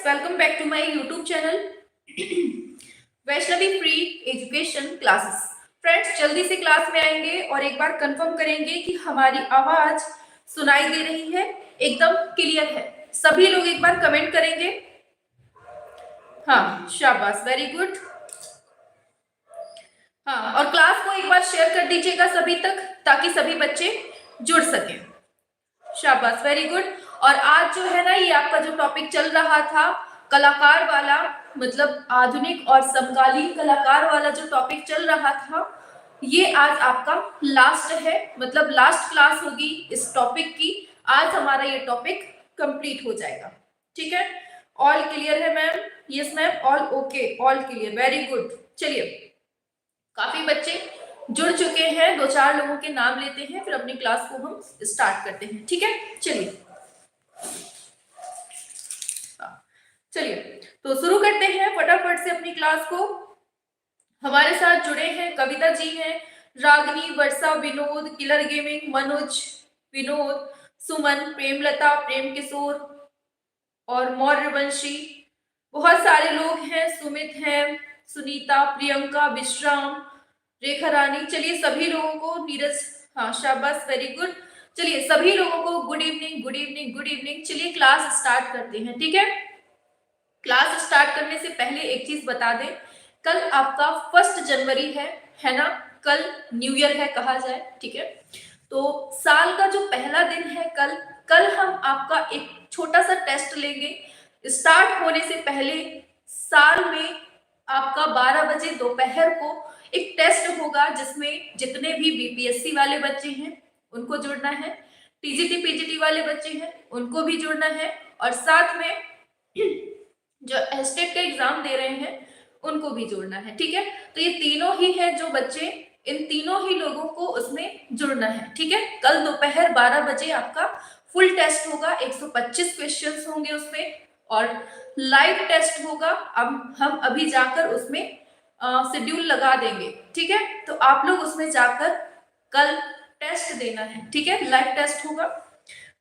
Welcome back to my YouTube channel Vaishnavi free education classes. Friends, जल्दी से class में आएंगे और एक बार कंफर्म करेंगे कि हमारी आवाज सुनाई दे रही है, एकदम क्लियर है। सभी लोग एक बार कमेंट करेंगे। हाँ, शाबाश, वेरी गुड। हाँ, और क्लास को एक बार शेयर कर दीजिएगा सभी तक, ताकि सभी बच्चे जुड़ सकें। शाबाश, वेरी गुड। और आज जो है ना, ये आपका जो टॉपिक चल रहा था कलाकार वाला, मतलब आधुनिक और समकालीन कलाकार वाला जो टॉपिक चल रहा था, ये आज आपका लास्ट है, मतलब लास्ट क्लास होगी इस टॉपिक की। आज हमारा ये टॉपिक कंप्लीट हो जाएगा। ठीक है, ऑल क्लियर है ma'am? Yes ma'am, all okay, all clear, very good. चलिए, काफी बच्चे जुड़ चुके हैं, 2-4 लोगों के नाम लेते हैं, फिर अपनी क्लास को हम स्टार्ट करते हैं। ठीक है, चलिए चलिए तो शुरू करते हैं फटाफट से अपनी क्लास को। हमारे साथ जुड़े हैं कविता जी हैं, रागनी, वर्षा, विनोद, किलर गेमिंग, मनोज, विनोद, सुमन, प्रेमलता, प्रेम किशोर और मौर्यवंशी। बहुत सारे लोग हैं, सुमित हैं, सुनीता, प्रियंका, विश्राम, रेखा रानी। चलिए सभी लोगों को, नीरज, हाँ शाबाश, वेरी गुड। चलिए सभी लोगों को good evening, good evening, good evening. चलिए क्लास स्टार्ट करते हैं। ठीक है, क्लास स्टार्ट करने से पहले एक चीज बता दें, कल आपका 1 जनवरी है ना? कल न्यू ईयर है कहा जाए। ठीक है, तो साल का जो पहला दिन है कल हम आपका एक छोटा सा टेस्ट लेंगे। स्टार्ट होने से पहले साल में आपका 12 बजे दोपहर को एक टेस्ट होगा, जिसमें जितने भी बीपीएससी वाले बच्चे हैं उनको जुड़ना है, टीजीटी पीजीटी वाले बच्चे हैं उनको भी जुड़ना है, और साथ में जो एस्टेट का एग्जाम दे रहे हैं उनको भी जोड़ना है। ठीक है, तो ये तीनों ही है जो बच्चे, इन तीनों ही लोगों को उसमें जुड़ना है। ठीक है, कल दोपहर 12 बजे आपका फुल टेस्ट होगा, 125 क्वेश्चंस होंगे उसमें, और लाइव टेस्ट होगा। अब हम अभी जाकर उसमें शेड्यूल लगा देंगे। ठीक है, तो आप लोग उसमें जाकर कल टेस्ट देना है। ठीक है, लाइव टेस्ट होगा।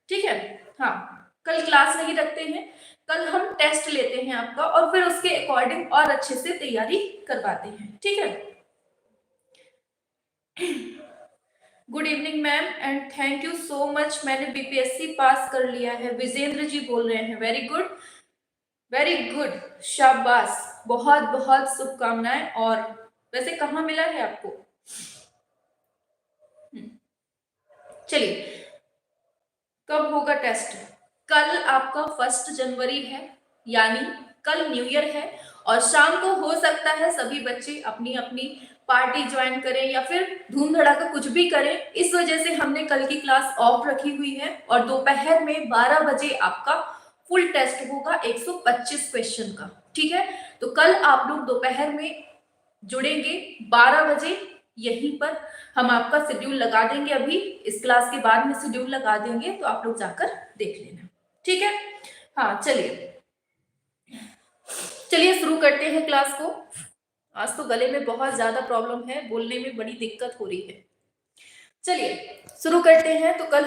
ठीक है, हाँ, कल क्लास नहीं रखते हैं, कल हम टेस्ट लेते हैं आपका, और फिर उसके अकॉर्डिंग और अच्छे से तैयारी करवाते हैं। ठीक है, good evening ma'am and thank you so much, मैंने बीपीएससी पास कर लिया है, विजेंद्र जी बोल रहे हैं। वेरी गुड, वेरी गुड, शाबाश, बहुत बहुत शुभकामनाएं। और वैसे कहाँ मिला है आपको? चलिए, कब होगा टेस्ट? कल आपका 1 जनवरी है, यानी कल न्यू ईयर है, और शाम को हो सकता है सभी बच्चे अपनी अपनी पार्टी ज्वाइन करें या फिर धूम धड़ाका कुछ भी करें। इस वजह से हमने कल की क्लास ऑफ रखी हुई है, और दोपहर में 12 बजे आपका फुल टेस्ट होगा 125 क्वेश्चन का। ठीक है, तो कल आप लोग दोपहर में जुड़ेंगे 12 बजे, यहीं पर हम आपका शेड्यूल लगा देंगे। अभी इस क्लास के बाद में शेड्यूल लगा देंगे, तो आप लोग जाकर देख लेना। ठीक है, हाँ चलिए चलिए शुरू करते हैं क्लास को। आज तो गले में बहुत ज्यादा प्रॉब्लम है, बोलने में बड़ी दिक्कत हो रही है। चलिए शुरू करते हैं। तो कल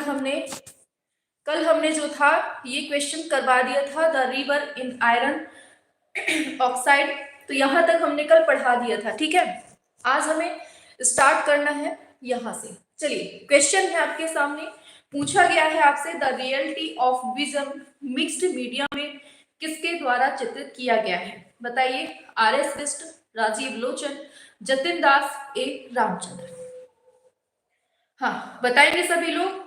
हमने जो था ये क्वेश्चन करवा दिया था, the river in iron oxide, तो यहां तक हमने कल पढ़ा दिया था। ठीक है, आज हमें स्टार्ट करना है यहां से। चलिए, क्वेश्चन है आपके सामने, पूछा गया है आपसे, the reality of vision mixed media में किसके द्वारा चित्रित किया गया है? बताइए। आर.एस. बिष्ट, राजीव लोचन, जतिन दास, ए रामचंद्र। हाँ बताएंगे सभी लोग।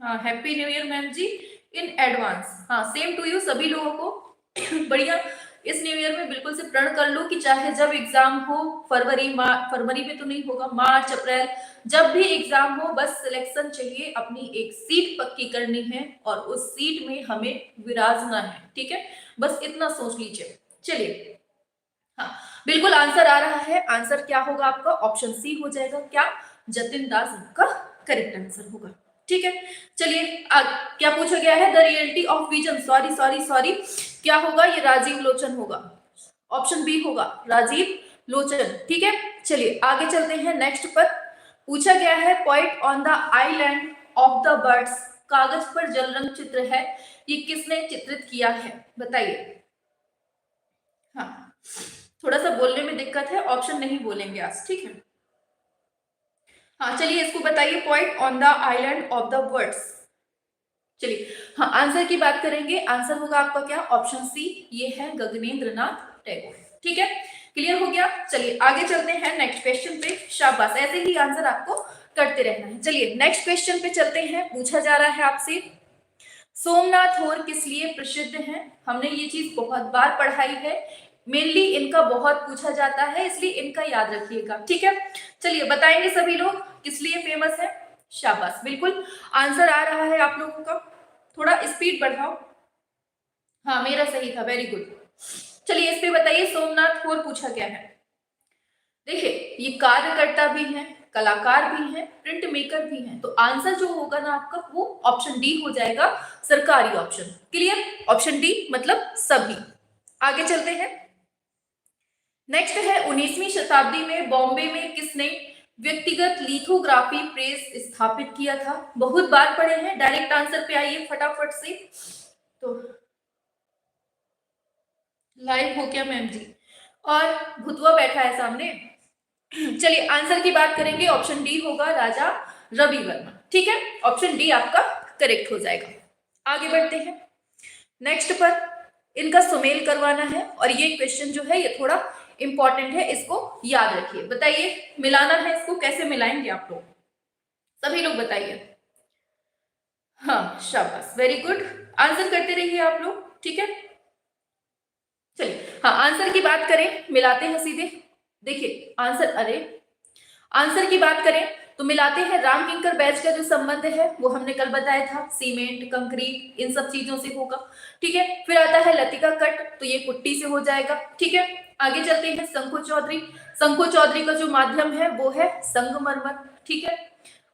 हाँ, हैप्पी न्यू ईयर मैम जी इन एडवांस। हाँ, सेम टू यू सभी लोगों को। बढ़िया, इस न्यू ईयर में बिल्कुल से प्रण कर लो कि चाहे जब एग्जाम हो, फरवरी में तो नहीं होगा, मार्च अप्रैल, जब भी एग्जाम हो, बस सिलेक्शन चाहिए, अपनी एक सीट पक्की करनी है और उस सीट में हमें विराजना है। ठीक है, बस इतना सोच लीजिए। चलिए, हाँ बिल्कुल आंसर आ रहा है। आंसर क्या होगा आपका? ऑप्शन सी हो जाएगा। क्या? जतिन दास का करेक्ट आंसर होगा। ठीक है, चलिए क्या पूछा गया है? The reality of vision, sorry sorry sorry, क्या होगा ये? राजीव लोचन होगा, ऑप्शन बी होगा, राजीव लोचन। ठीक है, चलिए आगे चलते हैं नेक्स्ट पर। पूछा गया है, point on the Island of the birds, कागज पर जल रंग चित्र है, ये किसने चित्रित किया है? बताइए। थोड़ा सा बोलने में दिक्कत है, ऑप्शन नहीं बोलेंगे आज, ठीक है। हाँ चलिए इसको बताइए, point on the island of the words. चलिए हाँ आंसर की बात करेंगे, आंसर होगा आपका क्या, ऑप्शन सी, ये है गगनेंद्र नाथ टैगोर, ठीक है। क्लियर हो गया। चलिए आगे चलते हैं नेक्स्ट क्वेश्चन पे। शाबाश, ऐसे ही आंसर आपको करते रहना है। चलिए नेक्स्ट क्वेश्चन पे चलते हैं। पूछा जा रहा है आपसे, सोमनाथ होर किस लिए प्रसिद्ध हैं। हमने ये चीज बहुत बार पढ़ाई है, मेनली इनका बहुत पूछा जाता है, इसलिए इनका याद रखिएगा, ठीक है। चलिए बताएंगे सभी लोग किस लिए फेमस है। शाबाश, बिल्कुल आंसर आ रहा है आप लोगों का, थोड़ा स्पीड बढ़ाओ। हाँ मेरा सही था, वेरी गुड। चलिए इस पे बताइए, सोमनाथ होर पूछा गया है। देखिए ये कार्यकर्ता भी हैं, कलाकार भी हैं, प्रिंट मेकर भी हैं, तो आंसर जो होगा ना आपका वो ऑप्शन डी हो जाएगा, सरकारी ऑप्शन। क्लियर, ऑप्शन डी मतलब सभी। आगे चलते हैं। नेक्स्ट है 19वीं शताब्दी में बॉम्बे में किसने व्यक्तिगत लिथोग्राफी प्रेस स्थापित किया था। बहुत बार पढ़े हैं, डायरेक्ट आंसर पे आइए फटाफट से। तो लाइव हो क्या मैम जी, और भुतवा बैठा है सामने। चलिए आंसर की बात करेंगे, ऑप्शन डी होगा राजा रवि वर्मा, ठीक है। ऑप्शन डी आपका करेक्ट हो जाएगा। आगे बढ़ते हैं नेक्स्ट पर, इनका सुमेल करवाना है, और ये क्वेश्चन जो है ये थोड़ा इंपॉर्टेंट है, इसको याद रखिए। बताइए मिलाना है, इसको कैसे मिलाएंगे आप लोग, सभी लोग बताइए। हाँ शाबाश, वेरी गुड, आंसर करते रहिए आप लोग, ठीक है। चलिए हाँ आंसर की बात करें, मिलाते हैं सीधे। देखिए आंसर, अरे आंसर की बात करें तो मिलाते हैं, राम किंकर बैच का जो संबंध है वो हमने कल बताया था, सीमेंट कंक्रीट इन सब चीजों से होगा, ठीक है। फिर आता है लतिका कट, तो ये कुट्टी से हो जाएगा, ठीक है। आगे चलते हैं शंखु चौधरी, शंखु चौधरी का जो माध्यम है वो है संगमरमर, ठीक है।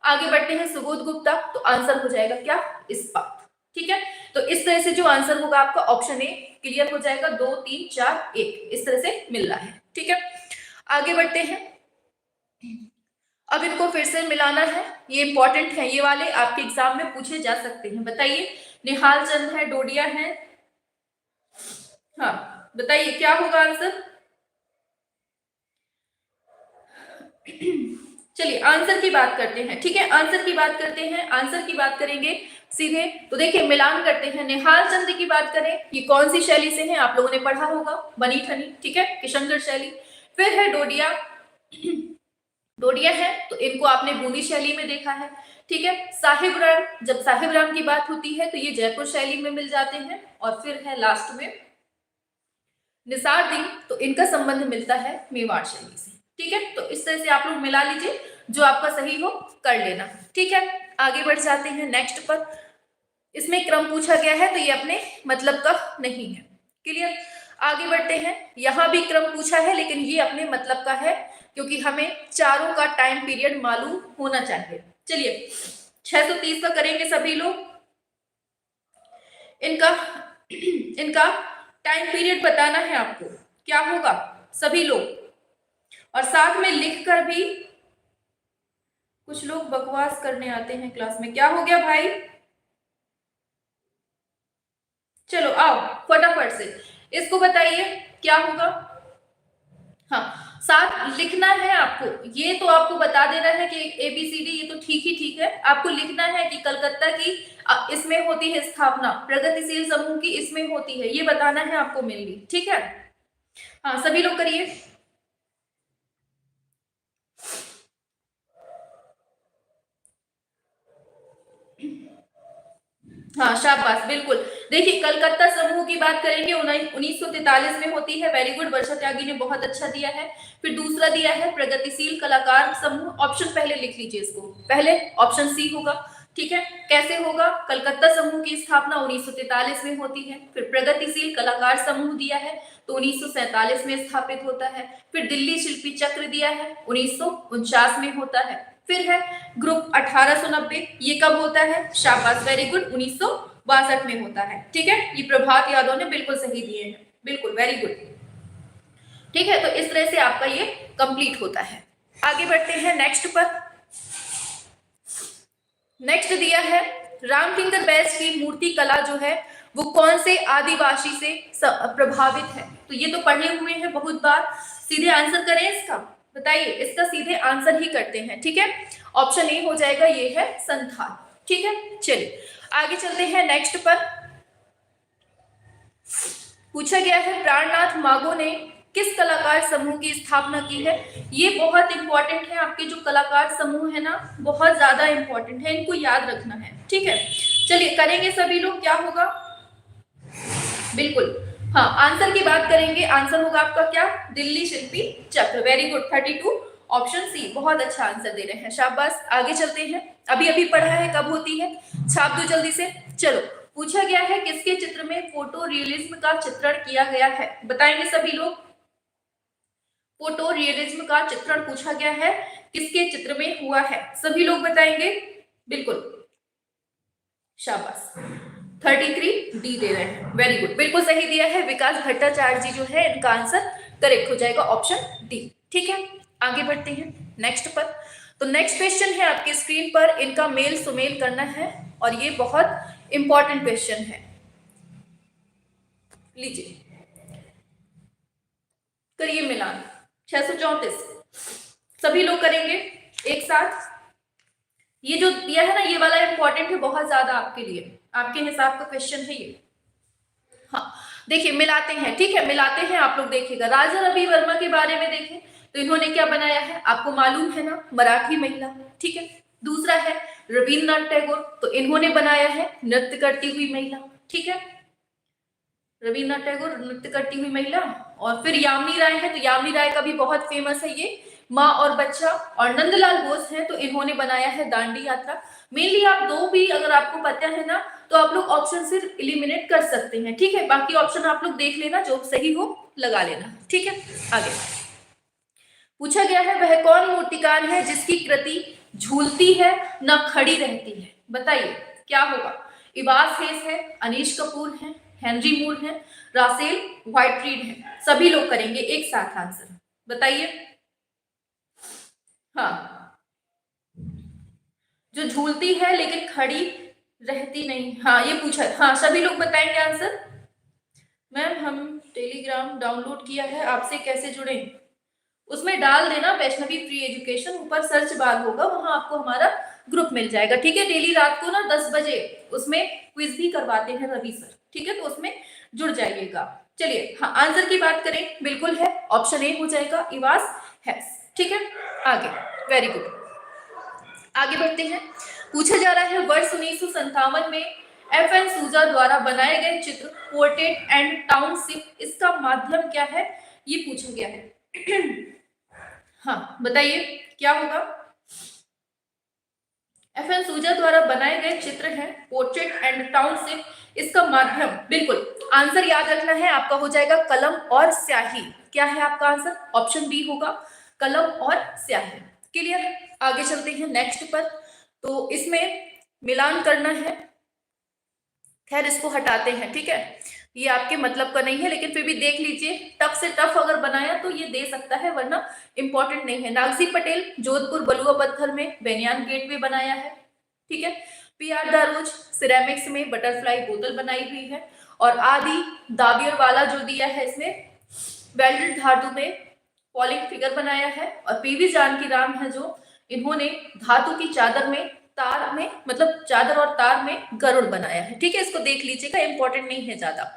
आगे बढ़ते हैं सुबोध गुप्ता, तो आंसर हो जाएगा क्या, इस्पात, ठीक है। तो इस तरह से जो आंसर होगा आपका ऑप्शन ए क्लियर हो जाएगा, 2 3 4 1 इस तरह से मिल रहा है, ठीक है। आगे बढ़ते हैं, अब इनको फिर से मिलाना है, ये इंपॉर्टेंट है, ये वाले आपके एग्जाम में पूछे जा सकते हैं। बताइए निहाल चंद है, डोडिया है, हाँ बताइए क्या होगा आंसर। चलिए आंसर की बात करते हैं, ठीक है, आंसर की बात करते हैं, आंसर की बात करेंगे सीधे। तो देखिए मिलान करते हैं, निहाल चंद की बात करें, ये कौन सी शैली से है, आप लोगों ने पढ़ा होगा, बनी ठनी, ठीक है, किशनगढ़ शैली। फिर है डोडिया, डोडिया है तो इनको आपने बूंदी शैली में देखा है, ठीक है। साहिब राम, जब साहिब राम की बात होती है तो ये जयपुर शैली में मिल जाते हैं। और फिर है लास्ट में निसार दिन, तो इनका संबंध मिलता है मेवाड़ शैली से, ठीक है। तो इस तरह से आप लोग मिला लीजिए, जो आपका सही हो कर लेना, ठीक है। आगे बढ़ जाते हैं नेक्स्ट पर, इसमें क्रम पूछा गया है तो ये अपने मतलब का नहीं है, क्लियर। आगे बढ़ते हैं, यहां भी क्रम पूछा है लेकिन ये अपने मतलब का है, क्योंकि हमें चारों का टाइम पीरियड मालूम होना चाहिए। चलिए 630 का करेंगे सभी लोग, इनका इनका टाइम पीरियड बताना है आपको, क्या होगा सभी लोग, और साथ में लिखकर भी। कुछ लोग बकवास करने आते हैं क्लास में, क्या हो गया भाई, चलो आओ फटाफट से इसको बताइए क्या होगा। हाँ साथ लिखना है आपको, ये तो आपको बता देना है कि ABCD ये तो ठीक ही ठीक है, आपको लिखना है कि कलकत्ता की इसमें होती है स्थापना, प्रगतिशील समूह की इसमें होती है, ये बताना है आपको मेनली, ठीक है। हाँ सभी लोग करिए। हाँ शाबाश, बिल्कुल। देखिए कलकत्ता समूह की बात करेंगे 1943 में होती है, वेरी गुड, वर्षा त्यागी ने बहुत अच्छा दिया है। फिर दूसरा दिया है प्रगतिशील कलाकार समूह, ऑप्शन पहले लिख लीजिए इसको, पहले ऑप्शन सी होगा, ठीक है। कैसे होगा, कलकत्ता समूह की स्थापना 1943 में होती है। फिर प्रगतिशील कलाकार समूह दिया है तो 1947 में स्थापित होता है। फिर दिल्ली शिल्पी चक्र दिया है 1949 में होता है। फिर है ग्रुप 1890, ये कब होता है, शाबाश वेरी गुड, 1962 में होता है, ठीक है। ये प्रभात यादव ने बिल्कुल सही दिए हैं, बिल्कुल वेरी गुड, ठीक है। तो इस तरह से आपका ये कंप्लीट होता है। आगे बढ़ते हैं नेक्स्ट पर, नेक्स्ट दिया है रामकिंकर बैच की मूर्ति कला जो है वो कौन से आदिवासी से प्रभावित है? तो ये तो पढ़े हुए हैं बहुत बार, सीधे आंसर करें इसका, बताइए, इसका सीधे आंसर ही करते हैं, ठीक है। ऑप्शन ए हो जाएगा, ये है संथाल, ठीक है। चलिए आगे चलते हैं नेक्स्ट पर। पूछा गया है प्राणनाथ मागो ने किस कलाकार समूह की स्थापना की है? ये बहुत इंपॉर्टेंट है, आपके जो कलाकार समूह है ना, बहुत ज्यादा इंपॉर्टेंट है, इनको याद रखना है, ठीक है। चलिए करेंगे सभी लोग, क्या होगा? बिल्कुल, हाँ, आंसर की बात करेंगे, आंसर होगा आपका क्या? दिल्ली शिल्पी चक्र। वेरी गुड, 32, ऑप्शन सी, बहुत अच्छा आंसर दे रहे हैं, शाबाश। आगे चलते हैं, अभी अभी पढ़ा है, कब होती है, छाप दो जल्दी से। चलो, पूछा गया है किसके चित्र में फोटो रियलिज्म का चित्रण किया गया है? बताएंगे सभी लोग। फोटो रियलिज्म का चित्रण पूछा गया है, किसके चित्र में हुआ है? सभी लोग बताएंगे, बिल्कुल, शाबाश। 33 डी दे रहे हैं, वेरी गुड, बिल्कुल सही दिया है, विकास भट्टाचार्य जी जो है, इनका आंसर करेक्ट हो जाएगा ऑप्शन डी, ठीक है। आगे बढ़ते हैं नेक्स्ट पर। तो नेक्स्ट क्वेश्चन है आपकी स्क्रीन पर, इनका मेल सुमेल करना है और ये बहुत इंपॉर्टेंट क्वेश्चन है, लीजिए, करिए मिलान। 634 सभी लोग करेंगे एक साथ। ये जो दिया है ना, ये वाला इंपॉर्टेंट है बहुत ज्यादा आपके लिए, आपके हिसाब का क्वेश्चन है ये। हाँ, देखिए मिलाते हैं, ठीक है, मिलाते हैं, आप लोग देखिएगा। राजा रवि वर्मा के बारे में देखें तो इन्होंने क्या बनाया है, आपको मालूम है ना, मराठी महिला, ठीक है। दूसरा है रविन्द्रनाथ टैगोर, तो इन्होंने बनाया है नृत्य करती हुई महिला, ठीक है, रविन्द्रनाथ टैगोर नृत्य करती हुई महिला। और फिर यामिनी राय है, तो यामिनी राय का भी बहुत फेमस है ये, माँ और बच्चा। और नंदलाल बोस हैं, तो इन्होंने बनाया है दांडी यात्रा। मेनली आप दो भी अगर आपको पता है ना, तो आप लोग ऑप्शन सिर्फ एलिमिनेट कर सकते हैं, ठीक है। बाकी ऑप्शन आप लोग देख लेना, जो सही हो लगा लेना, ठीक है। आगे पूछा गया है वह कौन मूर्तिकार है जिसकी कृति झूलती है न खड़ी रहती है? बताइए क्या होगा? इबास हेस है, अनीश कपूर है, हेनरी मूर है, रासेल व्हाइटरीड है। सभी लोग करेंगे एक साथ आंसर, बताइए। हाँ, जो झूलती है लेकिन खड़ी रहती नहीं, हाँ ये पूछा, हाँ सभी लोग बताएंगे आंसर। मैम हम टेलीग्राम डाउनलोड किया है, आपसे कैसे जुड़े? उसमें डाल देना वैष्णवी फ्री एजुकेशन, ऊपर सर्च बार होगा, वहां आपको हमारा ग्रुप मिल जाएगा, ठीक है। डेली रात को ना 10 बजे उसमें क्विज भी करवाते हैं रवि सर, ठीक है, तो उसमें जुड़ जाइएगा। चलिए, हाँ आंसर की बात करें, बिल्कुल है, ऑप्शन ए हो जाएगा, इवास हैस, ठीक है। आगे, वेरी गुड, आगे बढ़ते हैं। पूछा जा रहा है वर्ष 1957 में FN सूजा द्वारा बनाए गए चित्र पोर्ट्रेट एंड टाउनशिप, इसका माध्यम क्या है, ये पूछा गया है। हाँ बताइए क्या होगा? FN सूजा द्वारा बनाए गए चित्र हैं पोर्ट्रेट एंड टाउनशिप, इसका माध्यम, बिल्कुल आंसर याद रखना है आपका, हो जाएगा कलम और स्याही। क्या है आपका आंसर? ऑप्शन डी होगा, कलम और स्याही। क्लियर? आगे चलते हैं नेक्स्ट पर। तो इसमें मिलान करना है, खैर इसको हटाते हैं, ठीक है, ये आपके मतलब का नहीं है, लेकिन फिर भी देख लीजिए, टफ से टफ अगर बनाया तो ये दे सकता है, वरना इंपॉर्टेंट नहीं है। नागजी पटेल जोधपुर बलुआ पत्थर में बेनियान गेटवे बनाया है, ठीक है। PR दारोज सिरेमिक्स में बटरफ्लाई बोतल बनाई हुई है। और आदि दाबियर वाला जो दिया है, इसमें वेल्डेड धातु में पॉलिंग फिगर बनाया है। और PV जानकी राम है, जो इन्होंने धातु की चादर में, तार में, मतलब चादर और तार में गरुड़ बनाया है, ठीक है। इसको देख लीजिएगा, इंपॉर्टेंट नहीं है ज्यादा।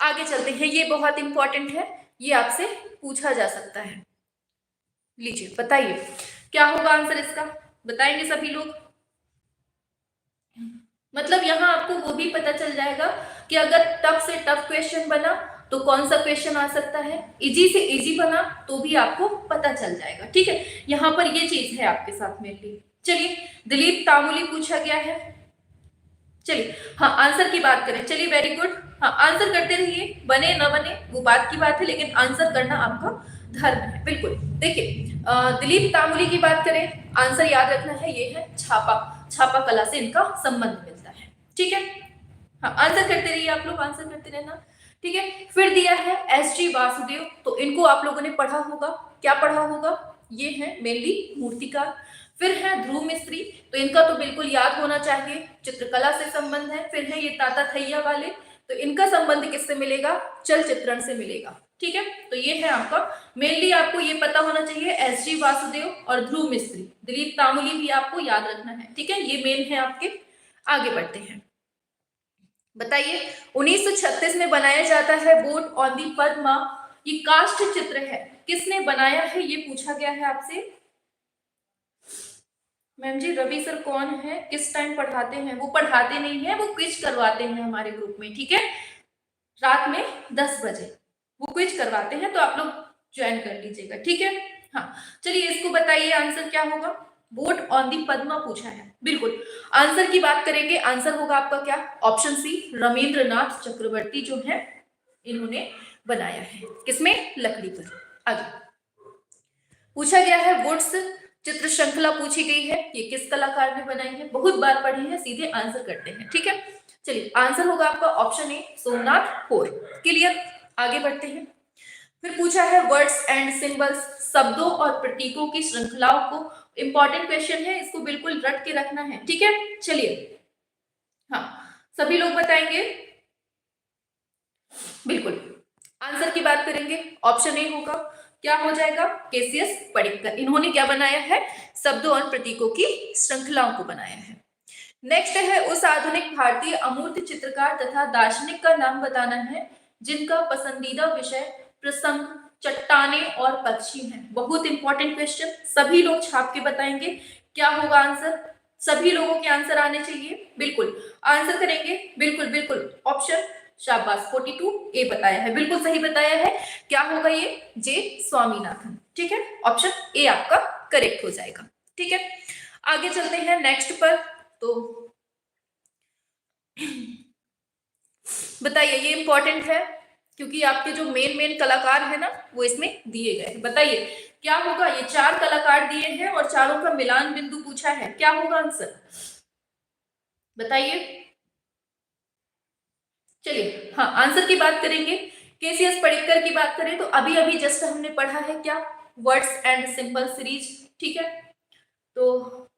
आगे चलते हैं, ये बहुत इंपॉर्टेंट है, ये आपसे पूछा जा सकता है। लीजिए बताइए क्या होगा आंसर इसका, बताएंगे सभी लोग। मतलब यहाँ आपको वो भी पता चल जाएगा कि अगर टफ से टफ क्वेश्चन बना तो कौन सा क्वेश्चन आ सकता है, इजी से इजी बना तो भी आपको पता चल जाएगा, ठीक है। यहाँ पर ये चीज है आपके साथ में भी। चलिए, दिलीप तामुली पूछा गया है, चलिए हाँ आंसर की बात करें, चलिए वेरी गुड, हाँ आंसर करते रहिए, बने न बने वो बात की बात है, लेकिन आंसर करना आपका धर्म है, बिल्कुल। देखिए दिलीप तामुली की बात करें, आंसर याद रखना है, ये है छापा, छापा कला से इनका संबंध मिलता है, ठीक है। हाँ आंसर करते रहिए आप लोग, आंसर करते रहना, ठीक है। फिर दिया है SG वासुदेव, तो इनको आप लोगों ने पढ़ा होगा, क्या पढ़ा होगा, ये है मेनली मूर्तिकार। फिर है ध्रुव मिस्त्री, तो इनका तो बिल्कुल याद होना चाहिए, चित्रकला से संबंध है। फिर है ये ताता थैया वाले, तो इनका संबंध किससे मिलेगा? चल चित्रण से मिलेगा। ठीक है, तो ये है आपका, मेनली आपको ये पता होना चाहिए एस.जी. वासुदेव और ध्रुव मिस्त्री, दिलीप तामुली भी आपको याद रखना है। ठीक है, ये मेन है आपके। आगे बढ़ते हैं, बताइए 1936 में बनाया जाता है बोट ऑन दी पद्मा, ये काष्ठ चित्र है, किसने बनाया है ये पूछा गया है आपसे। मैम जी रवि सर कौन है, किस टाइम पढ़ाते हैं? वो पढ़ाते नहीं है, वो क्विज करवाते हैं हमारे ग्रुप में। ठीक है, रात में 10 बजे वो क्विज करवाते हैं, तो आप लोग ज्वाइन कर लीजिएगा। ठीक है, हाँ चलिए इसको बताइए आंसर क्या होगा। बोट ऑन दी पद्मा पूछा है, बिल्कुल आंसर की बात करेंगे, आंसर होगा आपका क्या? ऑप्शन सी, रमेंद्रनाथ चक्रवर्ती जो है इन्होंने बनाया है। किसमें? लकड़ी पर। आगे पूछा गया है वुड्स चित्र श्रृंखला पूछी गई है, ये किस कलाकार ने बनाई है? बहुत बार पढ़ी है, सीधे आंसर करते हैं। ठीक है, चलिए आंसर होगा आपका ऑप्शन ए, सोमनाथ होर। क्लियर, आगे बढ़ते हैं। फिर पूछा है वर्ड्स एंड सिंबल्स, शब्दों और प्रतीकों की श्रृंखलाओं को, इंपॉर्टेंट क्वेश्चन है, इसको बिल्कुल रट के रखना है। ठीक है, चलिए हाँ सभी लोग बताएंगे, बिल्कुल आंसर की बात करेंगे, ऑप्शन ए होगा, क्या हो जाएगा? केसीएस पडिक्कर, इन्होंने क्या बनाया है? शब्दों और प्रतीकों की श्रृंखलाओं को बनाया है। नेक्स्ट है उस आधुनिक भारतीय अमूर्त चित्रकार तथा दार्शनिक का नाम बताना है जिनका पसंदीदा विषय प्रसंग, चट्टाने और पक्षी हैं। बहुत इंपॉर्टेंट क्वेश्चन, सभी लोग छाप के बताएंगे क्या होगा आंसर, सभी लोगों के आंसर आने चाहिए। बिल्कुल आंसर करेंगे, बिल्कुल बिल्कुल ऑप्शन, शाबाश 42 ए बताया है, बिल्कुल सही बताया है। क्या होगा ये? जे स्वामीनाथन। ठीक है, ऑप्शन ए आपका करेक्ट हो जाएगा। ठीक है, आगे चलते हैं नेक्स्ट पर। तो बताइए, ये इंपॉर्टेंट है क्योंकि आपके जो मेन मेन कलाकार है ना वो इसमें दिए गए हैं। बताइए क्या होगा? ये 4 कलाकार दिए हैं और चारों का मिलान बिंदु पूछा है, क्या होगा आंसर बताइए। चलिए हाँ आंसर की बात करेंगे, केसीएस पडिक्कर की बात करें तो अभी अभी जस्ट हमने पढ़ा है क्या? Words and symbol series. ठीक है, तो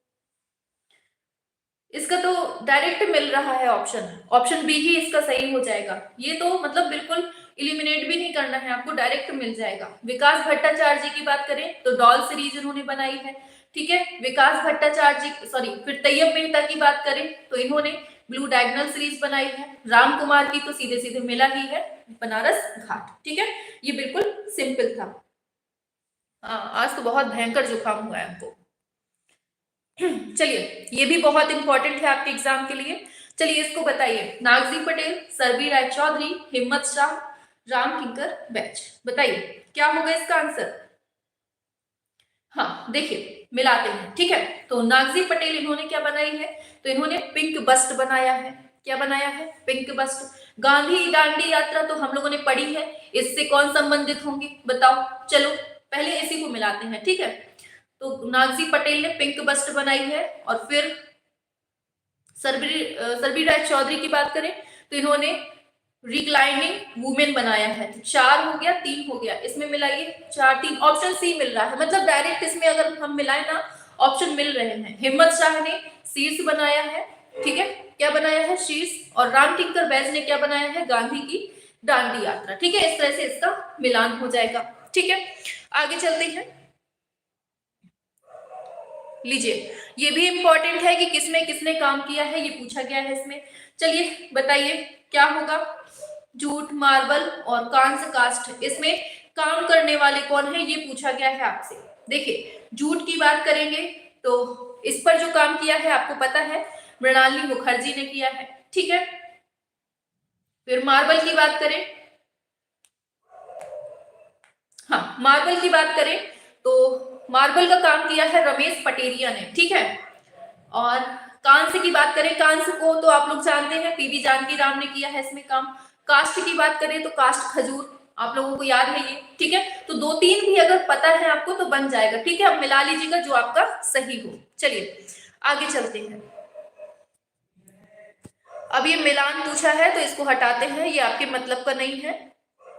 इसका तो डायरेक्ट मिल रहा है ऑप्शन, ऑप्शन बी ही इसका सही हो जाएगा। ये तो मतलब बिल्कुल इलिमिनेट भी नहीं करना है आपको, डायरेक्ट मिल जाएगा। विकास भट्टाचार्य जी की बात करें तो डॉल सीरीज उन्होंने बनाई है। ठीक है, विकास भट्टाचार्य जी सॉरी, फिर तैयब मेहता की बात करें तो इन्होंने ब्लू डायगोनल सीरीज बनाई है। राम कुमार की तो सीधे सीधे मिला ही है, बनारस घाट। ठीक है, ये बिल्कुल सिंपल था। आज तो बहुत भयंकर जुकाम हुआ है हमको। चलिए ये भी बहुत इंपॉर्टेंट है आपके एग्जाम के लिए। चलिए इसको बताइए, नागजी पटेल, सरबी राय चौधरी, हिम्मत शाह, राम किंकर बैच, बताइए क्या होगा इसका आंसर। हाँ देखिए मिलाते हैं। ठीक है, तो नागजी पटेल इन्होंने क्या बनाई है? तो इन्होंने पिंक बस्ट बनाया है। क्या बनाया है? Pink bast. गांधी दांडी यात्रा तो हम लोगों ने पढ़ी है, इससे कौन संबंधित होंगे बताओ। चलो पहले इसी को मिलाते हैं। ठीक है, तो नागजी पटेल ने पिंक बस्ट बनाई है, और फिर सरबी राय चौधरी की बात करें तो इन्होंने रिक्लाइनिंग वुमेन बनाया है। तो 4 हो गया, 3 हो गया, इसमें मिलाइए 4 3, ऑप्शन सी मिल रहा है, मतलब डायरेक्ट इसमें अगर हम मिलाए ना ऑप्शन मिल रहे हैं। हिम्मत शाह ने शीर्ष बनाया है। ठीक है, क्या बनाया है? शीर्ष। और राम किंकर बैज ने क्या बनाया है? गांधी की दांडी यात्रा। ठीक है, इस तरह से इसका मिलान हो जाएगा। ठीक है, आगे चलते हैं। लीजिए ये भी इंपॉर्टेंट है कि किसने किसने काम किया है, ये पूछा गया है इसमें। चलिए बताइए क्या होगा? जूट, मार्बल और कांस्य कास्ट, इसमें काम करने वाले कौन है ये पूछा गया है आपसे। देखिए जूट की बात करेंगे तो इस पर जो काम किया है आपको पता है, मृणालिनी मुखर्जी ने किया है। ठीक है, फिर मार्बल की बात करें, हाँ मार्बल की बात करें तो मार्बल का काम किया है रमेश पटेरिया ने। ठीक है, और कांस्य की बात करें, कांस्य को तो आप लोग जानते हैं पीवी जानकी राम ने किया है इसमें काम। कास्ट की बात करें तो कास्ट खजूर, आप लोगों को याद है ये। ठीक है, तो 2 3 भी अगर पता है आपको तो बन जाएगा। ठीक है, अब मिला लीजिएगा जो आपका सही हो। चलिए आगे चलते हैं। अब ये मिलान पूछा है तो इसको हटाते हैं, ये आपके मतलब का नहीं है।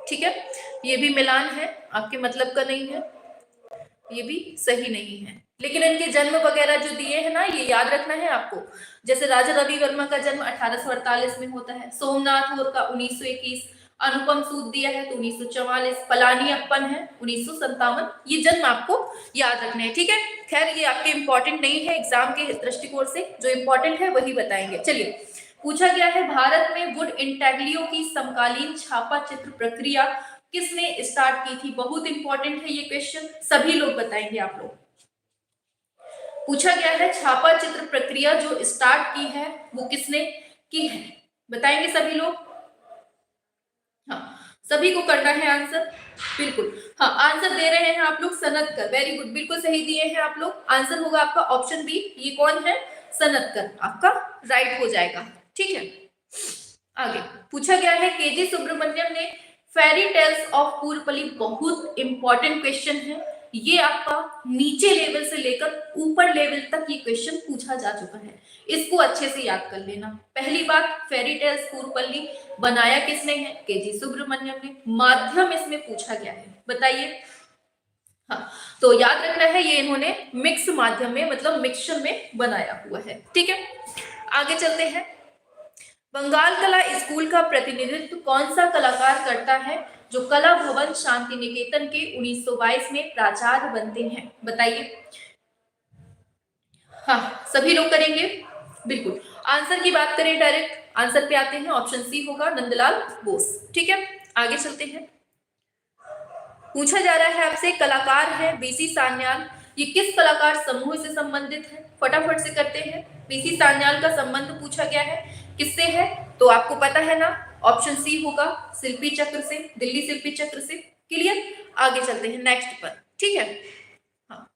ठीक है, ये भी मिलान है, आपके मतलब का नहीं है, ये भी सही नहीं है। लेकिन इनके जन्म वगैरह जो दिए हैं ना, ये याद रखना है आपको। जैसे राजा रवि वर्मा का जन्म 1848 में होता है, सोमनाथ होर का 1921, अनुपम सूद दिया है तो 1944, पलानी अप्पन है 1957। ये जन्म आपको याद रखने हैं, ठीक है। खैर ये आपके इंपॉर्टेंट नहीं है एग्जाम के दृष्टिकोण से, जो इंपॉर्टेंट है वही बताएंगे। चलिए, पूछा गया है भारत में वुड इंटैग्लियो की समकालीन छापा चित्र प्रक्रिया किसने स्टार्ट की थी। बहुत इंपॉर्टेंट है ये क्वेश्चन, सभी लोग बताएंगे आप लोग। पूछा गया है छापा चित्र प्रक्रिया जो स्टार्ट की है वो किसने की है, बताएंगे सभी लोग। हाँ, सभी को करना है आंसर, बिल्कुल। हाँ, आंसर दे रहे हैं आप लोग सनतकर, वेरी गुड, बिल्कुल सही दिए हैं आप लोग। आंसर होगा आपका ऑप्शन बी। ये कौन है? सनतकर, आपका राइट हो जाएगा, ठीक है। आगे पूछा गया है केजी सुब्रमण्यम ने फेरी टेल्स ऑफ पूरपली, बहुत इंपॉर्टेंट क्वेश्चन है ये, आपका नीचे लेवल से लेकर ऊपर लेवल तक ये क्वेश्चन पूछा जा चुका है, इसको अच्छे से याद कर लेना। पहली बात, फेरी टेल्स पूरपल्ली बनाया किसने है? केजी सुब्रमण्यम ने। माध्यम इसमें पूछा गया है, बताइए। हाँ, तो याद रखना है ये इन्होंने मिक्स माध्यम में, मतलब मिक्सचर में बनाया हुआ है, ठीक है। आगे चलते हैं। बंगाल कला स्कूल का प्रतिनिधित्व कौन सा कलाकार करता है जो कला भवन शांति निकेतन के 1922 में प्राचार्य बनते हैं, बताइए। हाँ, सभी लोग करेंगे, बिल्कुल। आंसर की बात करें, डायरेक्ट आंसर पे आते हैं, ऑप्शन सी होगा नंदलाल बोस, ठीक है। आगे चलते हैं। पूछा जा रहा है आपसे, कलाकार है बीसी सान्याल, ये किस कलाकार समूह से संबंधित है? फटाफट से करते हैं। बीसी सान्याल का संबंध पूछा गया है, किससे है? तो आपको पता है ना, ऑप्शन सी होगा शिल्पी चक्र से, दिल्ली शिल्पी चक्र से। क्लियर? आगे चलते हैं नेक्स्ट पर, ठीक है। हाँ,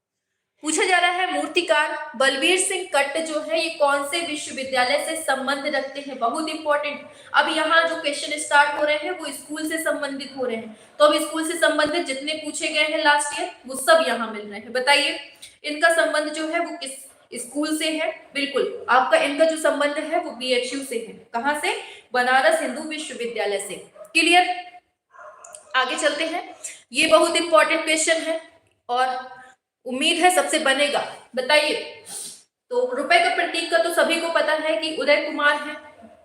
पूछा जा रहा है मूर्तिकार बलबीर सिंह कट्ट जो है ये कौन से विश्वविद्यालय से संबंध रखते हैं? बहुत इंपॉर्टेंट। अब यहाँ जो क्वेश्चन स्टार्ट हो रहे हैं वो स्कूल से संबंधित हो रहे हैं, तो अब स्कूल से संबंधित जितने पूछे गए हैं लास्ट ईयर वो सब यहाँ मिल रहे हैं, बताइए इनका संबंध जो है वो किस स्कूल से है? बिल्कुल, आपका इनका जो संबंध है वो बीएचयू से है। कहाँ से? बनारस हिंदू विश्वविद्यालय से। क्लियर? आगे चलते हैं। ये बहुत इंपॉर्टेंट क्वेश्चन है और उम्मीद है सबसे बनेगा, बताइए। तो रुपए का प्रतीक का तो सभी को पता है कि उदय कुमार है,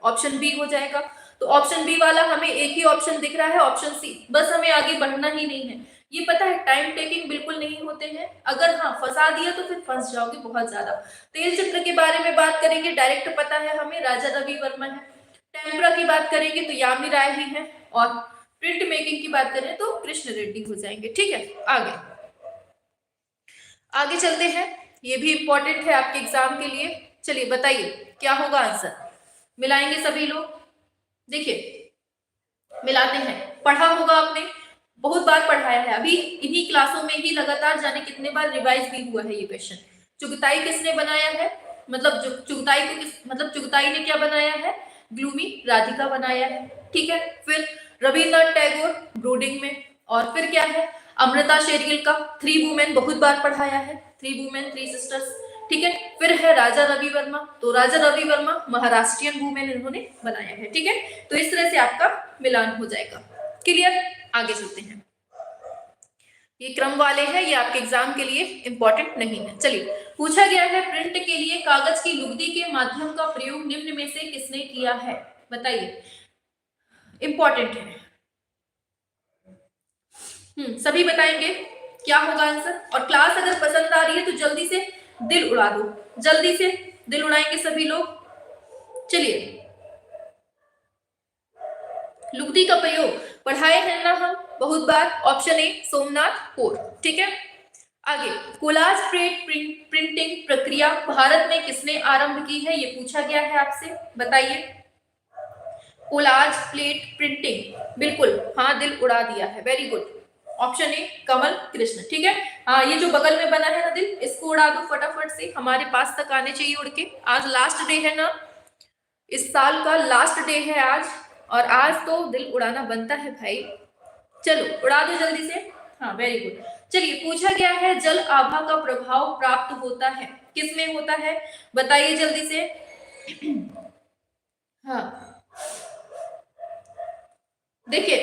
ऑप्शन बी हो जाएगा। तो ऑप्शन बी वाला हमें एक ही ऑप्शन दिख रहा है, ऑप्शन सी। बस हमें आगे बढ़ना ही नहीं है। ये पता है टाइम टेकिंग बिल्कुल नहीं होते हैं, अगर हाँ फंसा दिया तो फिर फंस जाओगे बहुत ज्यादा। तेल चित्र के बारे में बात करेंगे, डायरेक्ट पता है हमें राजा रवि वर्मा है। टेम्परा की बात करेंगे तो यामिनी राय ही है, और प्रिंट मेकिंग की बात करें तो कृष्ण रेड्डी हो जाएंगे, ठीक है। आगे चलते हैं, ये भी इंपॉर्टेंट है आपके एग्जाम के लिए। चलिए बताइए क्या होगा आंसर, मिलाएंगे सभी लोग। देखिए मिलाते हैं, पढ़ा होगा आपने, बहुत बार पढ़ाया है, अभी इन्हीं क्लासों में ही लगातार जाने कितने बार रिवाइज भी हुआ है ये क्वेश्चन। चुगताई किसने बनाया है? मतलब चुगताई को मतलब चुगताई ने क्या बनाया है? ग्लूमी राधिका बनाया है, ठीक है। फिर रविन्द्रनाथ टैगोर ब्रोडिंग में, और फिर क्या है? अमृता शेरगिल का थ्री वुमेन, बहुत बार पढ़ाया है, थ्री वुमेन थ्री सिस्टर्स, ठीक है। फिर है राजा रवि वर्मा, तो राजा रवि वर्मा महाराष्ट्रियन वुमेन इन्होंने बनाया है, ठीक है। तो इस तरह से आपका मिलान हो जाएगा। क्लियर? आगे चलते हैं। ये क्रम वाले हैं, ये आपके एग्जाम के लिए इंपॉर्टेंट नहीं है। चलिए, पूछा गया है प्रिंट के लिए कागज की लुगदी के माध्यम का प्रयोग निम्न में से किसने किया है, बताइए। इंपॉर्टेंट है, सभी बताएंगे क्या होगा आंसर। और क्लास अगर पसंद आ रही है तो जल्दी से दिल उड़ा दो, जल्दी से दिल उड़ाएंगे सभी लोग। चलिए, लुगदी का प्रयोग पढ़ाए हैं ना हम बहुत बार, ऑप्शन ए सोमनाथ कोर, ठीक है। आगे, कोलाज प्रिंटिंग प्रक्रिया भारत में किसने आरंभ की है, ये पूछा गया है आपसे, बताइए। कोलाज प्लेट प्रिंटिंग, बिल्कुल, हाँ दिल उड़ा दिया है, वेरी गुड, ऑप्शन ए कमल कृष्ण, ठीक है। हाँ, ये जो बगल में बना है ना दिल, इसको उड़ा दो फटाफट से, हमारे पास तक आने चाहिए उड़ के। आज लास्ट डे है ना, इस साल का लास्ट डे है आज, और आज तो दिल उड़ाना बनता है भाई। चलो उड़ा दो जल्दी से, हाँ वेरी गुड। चलिए, पूछा गया है जल आभा का प्रभाव प्राप्त होता है, किसमें होता है, बताइए जल्दी से। हाँ, देखिए,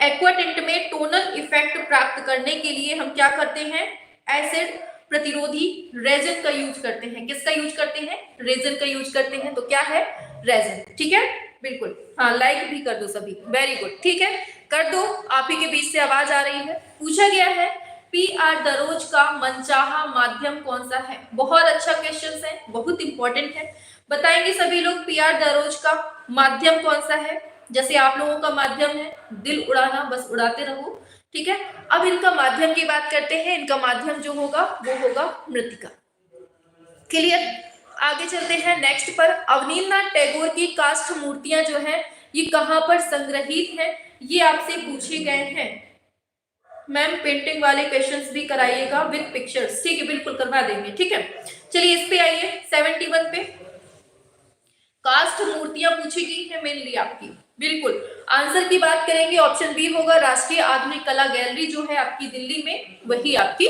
एक्वा टिंट में टोनल इफेक्ट प्राप्त करने के लिए हम क्या करते हैं? एसिड प्रतिरोधी रेजिन का यूज करते हैं। किसका यूज करते हैं? रेजिन का यूज करते हैं। तो क्या है? रेजिन। ठीक है, बिल्कुल। हाँ, लाइक भी कर दो सभी, वेरी गुड। ठीक है, कर दो। आप ही के बीच से आवाज आ रही है। पूछा गया है पीआर दरोज का मनचाहा माध्यम कौन सा है? बहुत अच्छा क्वेश्चन है, बहुत इंपॉर्टेंट है। बताएंगे सभी लोग पीआर दरोज का माध्यम कौन सा है? जैसे आप लोगों का माध्यम है दिल उड़ाना, बस उड़ाते रहो। ठीक है, अब इनका माध्यम की बात करते हैं। इनका माध्यम जो होगा वो होगा मृतिका। क्लियर? आगे चलते हैं नेक्स्ट पर। अवनींद्रनाथ टैगोर की काष्ठ मूर्तियां जो है ये कहां पर संग्रहित है? ये आपसे पूछे गए हैं। मैम पेंटिंग वाले क्वेश्चंस भी कराइएगा विद पिक्चर्स। ठीक है, बिल्कुल करवा देंगे। ठीक है, चलिए इस पे आइए 71 पे। काष्ठ मूर्तियां पूछी गई है मेनली आपकी। बिल्कुल, आंसर की बात करेंगे ऑप्शन बी होगा। राष्ट्रीय आधुनिक कला गैलरी जो है आपकी दिल्ली में, वही आपकी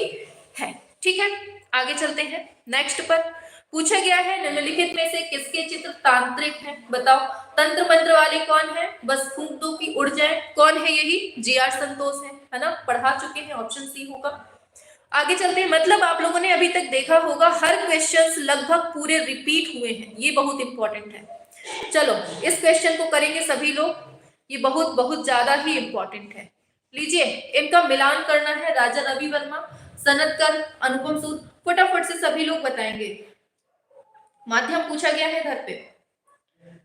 है। ठीक है, आगे चलते हैं नेक्स्ट पर। पूछा गया है निम्नलिखित में से किसके चित्र तांत्रिक हैं? बताओ। तंत्र मंत्र वाले कौन है? बस फूंक दो कि उड़ जाए। कौन है? यही जी.आर. संतोष है ना? पढ़ा चुके हैं, ऑप्शन सी होगा। आगे चलते हैं। मतलब आप लोगों ने अभी तक देखा होगा हर क्वेश्चंस लगभग पूरे रिपीट हुए हैं, ये बहुत इंपॉर्टेंट है। चलो इस क्वेश्चन को करेंगे सभी लोग, ये बहुत बहुत ज्यादा ही इंपॉर्टेंट है। लीजिए, इनका मिलान करना है। राजा रवि वर्मा, सनतकर, अनुपम सूद। फटाफट से सभी लोग बताएंगे। माध्यम पूछा गया है घर पे।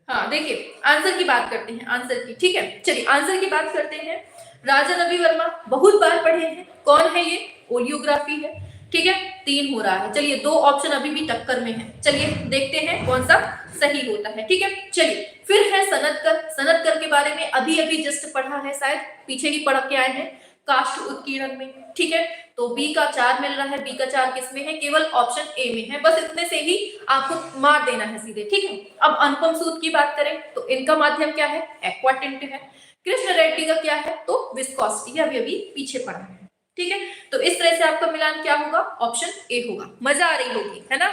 हाँ देखिए, आंसर की बात करते हैं, आंसर की। ठीक है, चलिए आंसर की बात करते हैं। राजा रवि वर्मा बहुत बार पढ़े हैं। कौन है ये? ओलियोग्राफी है। ठीक है, 3 हो रहा है। चलिए 2 ऑप्शन अभी भी टक्कर में है। चलिए देखते हैं कौन सा सही होता है। ठीक है, चलिए फिर है सनतकर। सनतकर के बारे में अभी अभी जस्ट पढ़ा है, शायद पीछे ही पढ़ के आए हैं, काष्ठ उत्कीर्णन में। ठीक है, तो बी का 4 मिल रहा है। बी का 4 किसमें है? केवल ऑप्शन ए में है। बस इतने से ही आपको मार देना है सीधे। ठीक है, अब अनुपम सूद की बात करें तो इनका माध्यम क्या है? एक्वा टिंट है। कृष्ण रेड्डी का क्या है? तो विस्कोसिटी, अभी अभी पीछे पढ़ा है। ठीक है, तो इस तरह से आपका मिलान क्या होगा? ऑप्शन ए होगा। मजा आ रही होगी, है ना?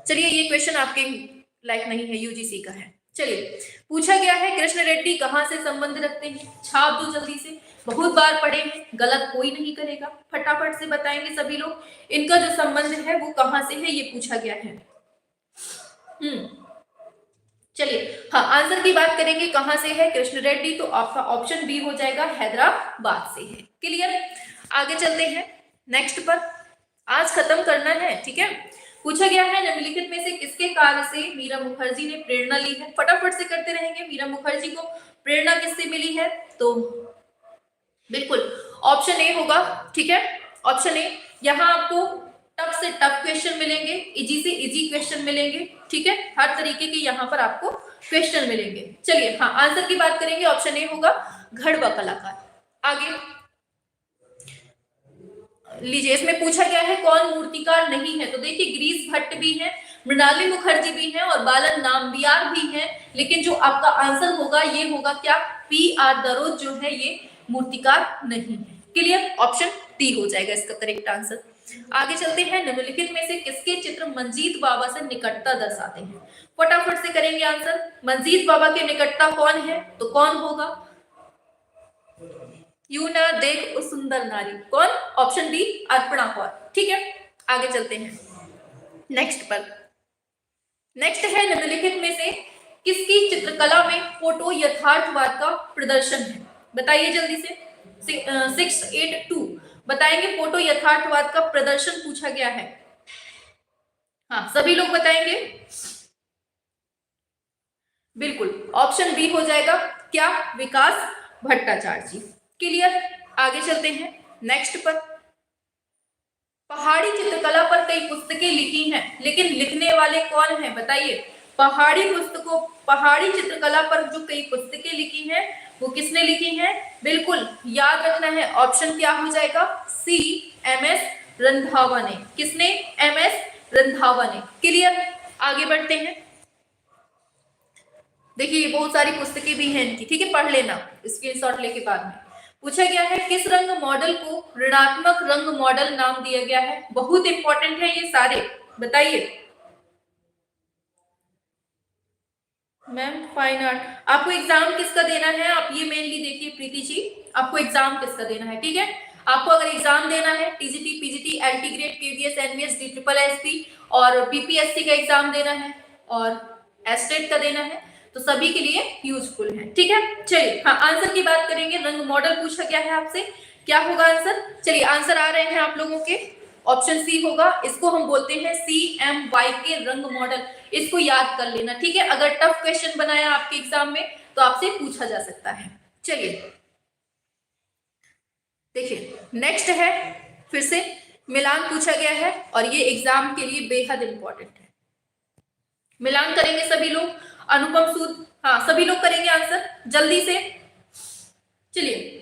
चलिए ये क्वेश्चन आपके लायक नहीं है, यूजीसी का है। चलिए पूछा गया है कृष्ण रेड्डी कहां से संबंध रखते हैं? छाप दो जल्दी से, बहुत बार पढ़े हैं, गलत कोई नहीं करेगा। फटाफट से बताएंगे सभी लोग, इनका जो संबंध है वो कहां से है, ये पूछा गया है। चलिए हाँ, आंसर की बात करेंगे कहां से है कृष्ण रेड्डी, तो आपका ऑप्शन बी हो जाएगा, हैदराबाद से है। क्लियर? आगे चलते हैं नेक्स्ट पर, आज खत्म करना है। ठीक है, पूछा गया है निम्नलिखित में से किसके कार्य से मीरा मुखर्जी ने प्रेरणा ली है? फटाफट से करते रहेंगे। मीरा मुखर्जी को प्रेरणा किससे मिली है? तो बिल्कुल ऑप्शन ए होगा। ठीक है, ऑप्शन ए। यहां आपको टफ से टफ क्वेश्चन मिलेंगे, इजी से इजी क्वेश्चन मिलेंगे। ठीक है, हर तरीके के यहां पर आपको क्वेश्चन मिलेंगे। चलिए हाँ, आंसर की बात करेंगे, ऑप्शन ए होगा, घड़वा कलाकार। आगे लीजिए, इसमें पूछा गया है कौन मूर्तिकार नहीं है? तो देखिए, गिरीश भट्ट भी है, मृणाली मुखर्जी भी है और बालन नाम्बियार भी है। लेकिन जो आपका आंसर होगा ये होगा क्या? पीआर दरोज जो है ये मूर्तिकार नहीं है। क्लियर? ऑप्शन डी हो जाएगा इसका करेक्ट आंसर। आगे चलते हैं। निम्नलिखित में से किसके चित्र मंजीत बाबा से निकटता दर्शाते हैं? फटाफट से करेंगे आंसर। मंजीत बाबा के निकटता कौन है? तो कौन होगा? यू ना देख उस सुंदर नारी। कौन? Option D, Arpana Kaur. ठीक है, आगे चलते हैं नेक्स्ट पर। नेक्स्ट है निम्नलिखित में से किसकी चित्रकला में फोटो यथार्थवाद का प्रदर्शन है? बताइए जल्दी से। 682 बताएंगे। फोटो यथार्थवाद का प्रदर्शन पूछा गया है। हाँ, सभी लोग बताएंगे। बिल्कुल, ऑप्शन बी हो जाएगा क्या? विकास भट्टाचार्य जी। क्लियर? आगे चलते हैं नेक्स्ट पर। पहाड़ी चित्रकला पर कई पुस्तकें लिखी हैं, लेकिन लिखने वाले कौन हैं? बताइए। पहाड़ी चित्रकला पर जो कई पुस्तकें लिखी हैं वो किसने लिखी हैं? बिल्कुल याद रखना है, ऑप्शन क्या हो जाएगा? सी, एमएस रंधावा ने। किसने? एमएस रंधावा ने। क्लियर? आगे बढ़ते हैं। देखिए बहुत सारी पुस्तकें भी हैं इनकी। ठीक है, पढ़ लेना स्क्रीनशॉट लेके बाद में। पूछा गया है किस रंग मॉडल को ऋणात्मक रंग मॉडल नाम दिया गया है? बहुत इंपॉर्टेंट है ये सारे, बताइए। Ma'am fine art. आपको एग्जाम किसका देना है? आप ये मेनली देखिए प्रीति जी, आपको एग्जाम किसका देना है? ठीक है, आपको अगर एग्जाम देना है TGT, PGT, LT grade, KVS, NVS, D triple SP और बीपीएससी का एग्जाम देना है और एस्टेट का देना है, तो सभी के लिए यूजफुल है। ठीक है, चलिए हाँ आंसर की बात करेंगे। रंग मॉडल पूछा गया है आपसे, क्या होगा आंसर? चलिए आंसर आ रहे हैं आप लोगों के, ऑप्शन सी होगा। इसको हम बोलते हैं CMYK रंग मॉडल, इसको याद कर लेना। ठीक है, अगर टफ क्वेश्चन बनाया आपके एग्जाम में तो आपसे पूछा जा सकता है। चलिए देखिए नेक्स्ट है, फिर से मिलान पूछा गया है और ये एग्जाम के लिए बेहद इंपॉर्टेंट है। मिलान करेंगे सभी लोग, अनुपम सूद, हाँ सभी लोग करेंगे आंसर जल्दी से। चलिए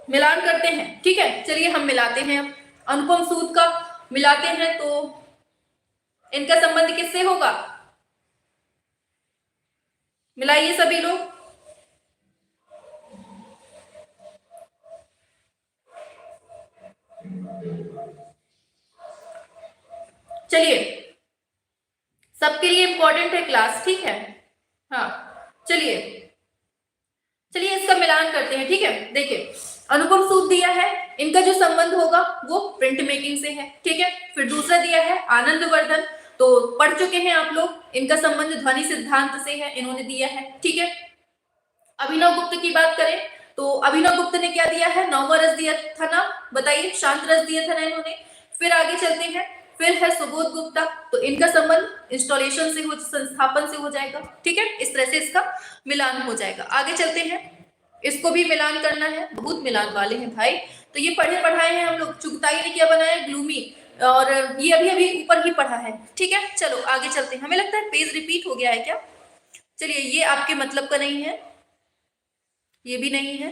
मिलान करते हैं, ठीक है, चलिए हम मिलाते हैं। अनुपम सूद का मिलाते हैं तो इनका संबंध किससे होगा? मिलाइए सभी लोग। चलिए सबके लिए इंपॉर्टेंट है क्लास, ठीक है। हाँ चलिए चलिए इसका मिलान करते हैं। ठीक है, देखिए अनुपम सूद दिया है, इनका जो संबंध होगा वो प्रिंट मेकिंग से है। ठीक है, फिर दूसरा दिया है आनंद वर्धन, तो पढ़ चुके हैं आप लोग, इनका संबंध ध्वनि सिद्धांत से है, इन्होंने दिया है। ठीक है, अभिनव गुप्त की बात करें तो अभिनव गुप्त ने क्या दिया है? नौवा रस दिया था ना, बताइए, शांत रस दिया था ना इन्होंने। फिर आगे चलते हैं, फिर है सुबोध गुप्ता, तो इनका संबंध इंस्टॉलेशन से हो, संस्थापन से हो जाएगा। ठीक है, इस तरह से इसका मिलान हो जाएगा। आगे चलते हैं, इसको भी मिलान करना है, बहुत मिलान वाले हैं भाई, तो ये पढ़े पढ़ाए हैं हम लोग। चुगताई ने क्या बनाया? ग्लूमी, और ये अभी अभी ऊपर ही पढ़ा है। ठीक है, चलो आगे चलते हैं। हमें लगता है पेज रिपीट हो गया है क्या? चलिए ये आपके मतलब का नहीं है, ये भी नहीं है।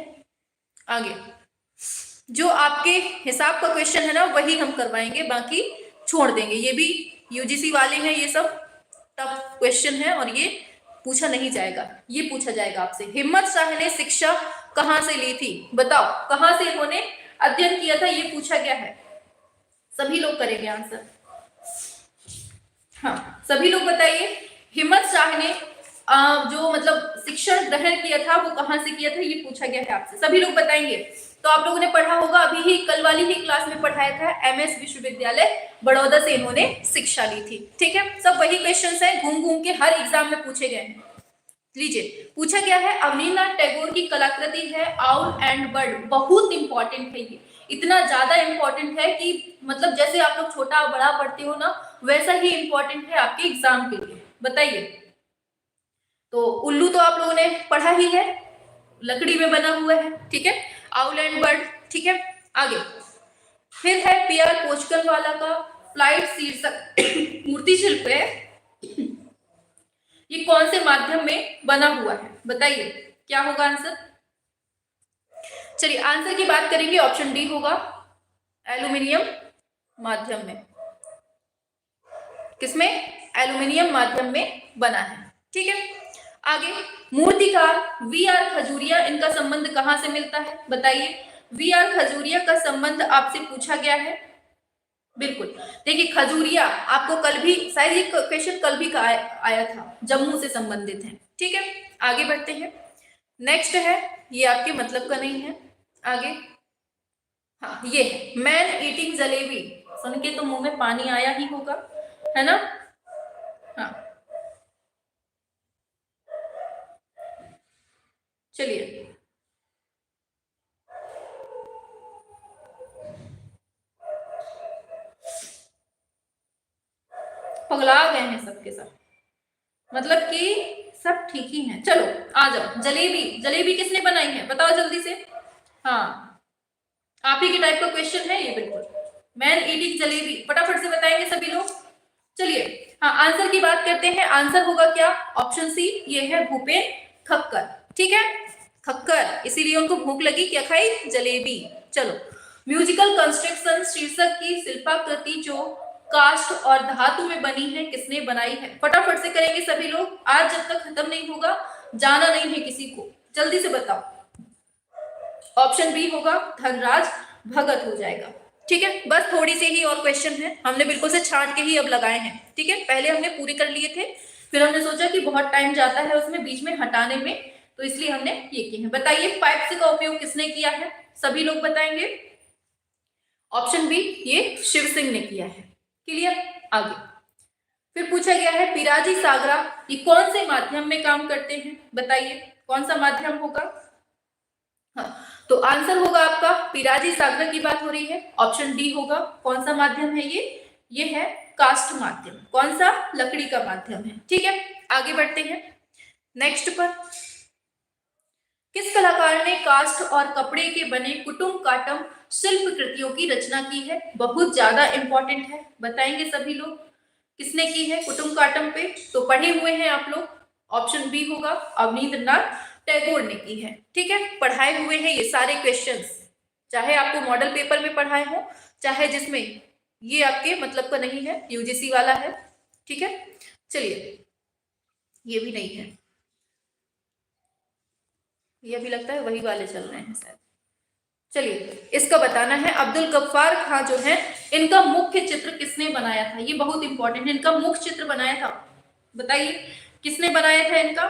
आगे जो आपके हिसाब का क्वेश्चन है ना वही हम करवाएंगे, बाकी छोड़ देंगे। ये भी यूजीसी वाले हैं, ये सब टफ क्वेश्चन है और ये पूछा नहीं जाएगा, ये पूछा जाएगा आपसे। हिम्मत शाह ने शिक्षा कहां से ली थी? बताओ कहां से इन्होंने अध्ययन किया था, ये पूछा गया है। सभी लोग करेंगे आंसर, हाँ सभी लोग बताइए। हिम्मत शाह ने जो मतलब शिक्षण ग्रहण किया था वो कहां से किया था, ये पूछा गया है आपसे। सभी लोग बताएंगे। तो आप लोगों ने पढ़ा होगा, अभी ही कल वाली ही क्लास में पढ़ाया था, MS विश्वविद्यालय बड़ौदा से इन्होंने शिक्षा ली थी। ठीक है, सब वही क्वेश्चंस हैं, घूम घूम के हर एग्जाम में पूछे गए हैं। लीजिए पूछा गया है, अवनीन्द्रनाथ टैगोर की कलाकृति है आउल एंड बर्ड। बहुत इंपॉर्टेंट है ये, इतना ज्यादा इंपॉर्टेंट है कि मतलब जैसे आप लोग छोटा बड़ा पढ़ते हो ना, वैसा ही इंपॉर्टेंट है आपके एग्जाम के लिए। बताइए, तो उल्लू तो आप लोगों ने पढ़ा ही है, लकड़ी में बना हुआ है। ठीक है, आउल एंड बर्ड। ठीक है, आगे फिर है PR पोचकल वाला का फ्लाइट शीर्षक मूर्ति शिल्प है, ये कौन से माध्यम में बना हुआ है? बताइए क्या होगा आंसर। चलिए आंसर की बात करेंगे, ऑप्शन डी होगा, एल्यूमिनियम माध्यम में। किसमें? एल्यूमिनियम माध्यम में बना है। ठीक है, आगे मूर्तिकार VR खजूरिया, इनका संबंध कहां से मिलता है? बताइए। VR खजूरिया का संबंध आपसे पूछा गया है, बिल्कुल। देखिए खजूरिया आपको कल भी, शायद ये क्वेश्चन कल भी आया था, जम्मू से संबंधित है। ठीक है, आगे बढ़ते हैं। नेक्स्ट है, ये आपके मतलब का नहीं है। आगे हाँ ये है मैन ईटिंग जलेबी, सुन के तो मुंह में पानी आया ही होगा, है ना? हाँ चलिए पगला गए हैं सबके सब, मतलब कि सब ठीक ही हैं। चलो आ जाओ, जलेबी, जलेबी किसने बनाई है बताओ जल्दी से। हाँ आप ही के टाइप का क्वेश्चन है ये, बिल्कुल। मैन ईटिंग जलेबी, फटाफट से बताएंगे सभी लोग। चलिए हाँ आंसर की बात करते हैं, आंसर होगा क्या? ऑप्शन सी, ये है भूपेन खक्कर। ठीक है, खक्कर, इसीलिए उनको भूख लगी, क्या खाई? जलेबी। चलो म्यूजिकल कंस्ट्रक्शन शीर्षक की शिल्पाकृति जो काष्ठ और धातु में बनी है, किसने बनाई है? फटाफट से करेंगे सभी लोग, आज जब तक खत्म नहीं होगा जाना नहीं है किसी को, जल्दी से बताओ। ऑप्शन बी होगा धनराज भगत हो जाएगा। ठीक है, बस थोड़ी सी ही और क्वेश्चन है, हमने बिल्कुल से छांट के ही अब लगाए हैं। ठीक है, पहले हमने पूरे कर लिए थे, फिर हमने सोचा कि बहुत टाइम जाता है उसमें बीच में हटाने में, तो इसलिए हमने ये किए हैं। बताइए पाइप्स का उपयोग किसने किया है, सभी लोग बताएंगे। ऑप्शन बी, ये शिव सिंह ने किया है। क्लियर। आगे फिर पूछा गया है पिराजी सागरा ये कौन से माध्यम में काम करते हैं, बताइए कौन सा माध्यम होगा। हाँ, तो आंसर होगा आपका पिराजी सागरा की बात हो रही है, ऑप्शन डी होगा। कौन सा माध्यम है ये है कास्ट माध्यम। कौन सा, लकड़ी का माध्यम है। ठीक है, आगे बढ़ते हैं नेक्स्ट पर। किस कलाकार ने कास्ट और कपड़े के बने कुटुम काटम शिल्प कृतियों की रचना की है, बहुत ज्यादा इंपॉर्टेंट है, बताएंगे सभी लोग किसने की है कुटुम काटम पे। तो पढ़े हुए हैं आप लोग, ऑप्शन बी होगा अवनींद्रनाथ टैगोर ने की है। ठीक है, पढ़ाए हुए हैं ये सारे क्वेश्चंस, चाहे आपको मॉडल पेपर में पढ़ाए हो, चाहे जिसमें ये आपके मतलब का नहीं है, यूजीसी वाला है। ठीक है, चलिए ये भी नहीं है, ये भी लगता है वही वाले चल रहे हैं शायद। चलिए इसका बताना है, अब्दुल गफ्फार खान जो है इनका मुख्य चित्र किसने बनाया था, ये बहुत इंपॉर्टेंट है। इनका मुख्य चित्र बनाया था, बताइए किसने बनाया था इनका।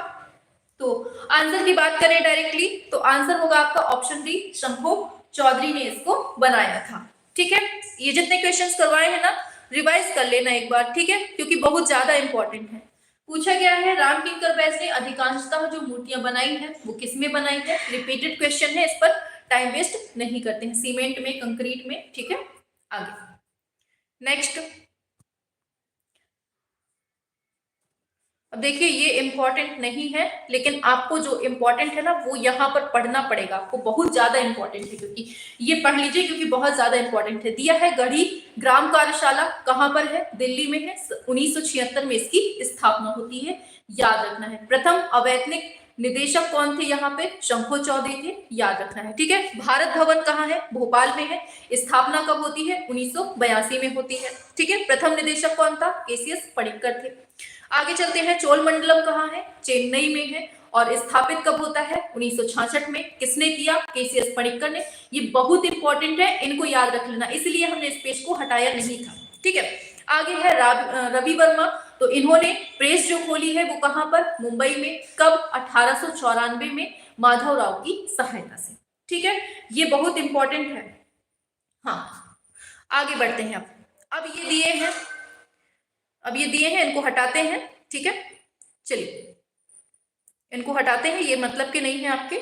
तो आंसर की बात करें डायरेक्टली तो आंसर होगा आपका ऑप्शन डी, शंभू चौधरी ने इसको बनाया था। ठीक है, ये जितने क्वेश्चंस करवाए हैं ना रिवाइज कर लेना एक बार, ठीक है, क्योंकि बहुत ज्यादा इंपॉर्टेंट है। पूछा गया है रामकिंकर बैस ने अधिकांशतः जो मूर्तियां बनाई हैं वो किसमें बनाई है, रिपीटेड क्वेश्चन है, इस पर टाइम वेस्ट नहीं करते हैं, सीमेंट में, कंक्रीट में। ठीक है, आगे नेक्स्ट। अब देखिए ये इंपॉर्टेंट नहीं है, लेकिन आपको जो इंपॉर्टेंट है ना वो यहाँ पर पढ़ना पड़ेगा, आपको बहुत ज्यादा इंपॉर्टेंट है, क्योंकि ये पढ़ लीजिए क्योंकि बहुत ज्यादा इंपॉर्टेंट है। दिया है गढ़ी ग्राम कार्यशाला कहाँ पर है, दिल्ली में है, 1976 में इसकी स्थापना होती है, याद रखना है। प्रथम अवैतनिक निदेशक कौन थे यहाँ पे, शंभू चौधरी थे, याद रखना है। ठीक है, भारत भवन कहाँ है, भोपाल में है, स्थापना कब होती है, 1982 में होती है। ठीक है, प्रथम निदेशक कौन था, केसीएस पणिक्कर थे। आगे चलते हैं, चोल मंडलम कहाँ है, चेन्नई में है, और स्थापित कब होता है, 1966 में। किसने किया, केसीएस पणिक्कर ने। ये बहुत इंपॉर्टेंट है, इनको याद रख लेना, इसलिए हमने इस पेज को हटाया नहीं था। ठीक है, आगे है रवि वर्मा, तो इन्होंने प्रेस जो खोली है वो कहां पर, मुंबई में। कब, 1894 में, माधवराव की सहायता से। ठीक है, ये बहुत इंपॉर्टेंट है। हाँ, आगे बढ़ते हैं। अब ये दिए हैं, अब ये दिए हैं, इनको हटाते हैं। ठीक है, चलिए इनको हटाते हैं, ये मतलब के नहीं है आपके,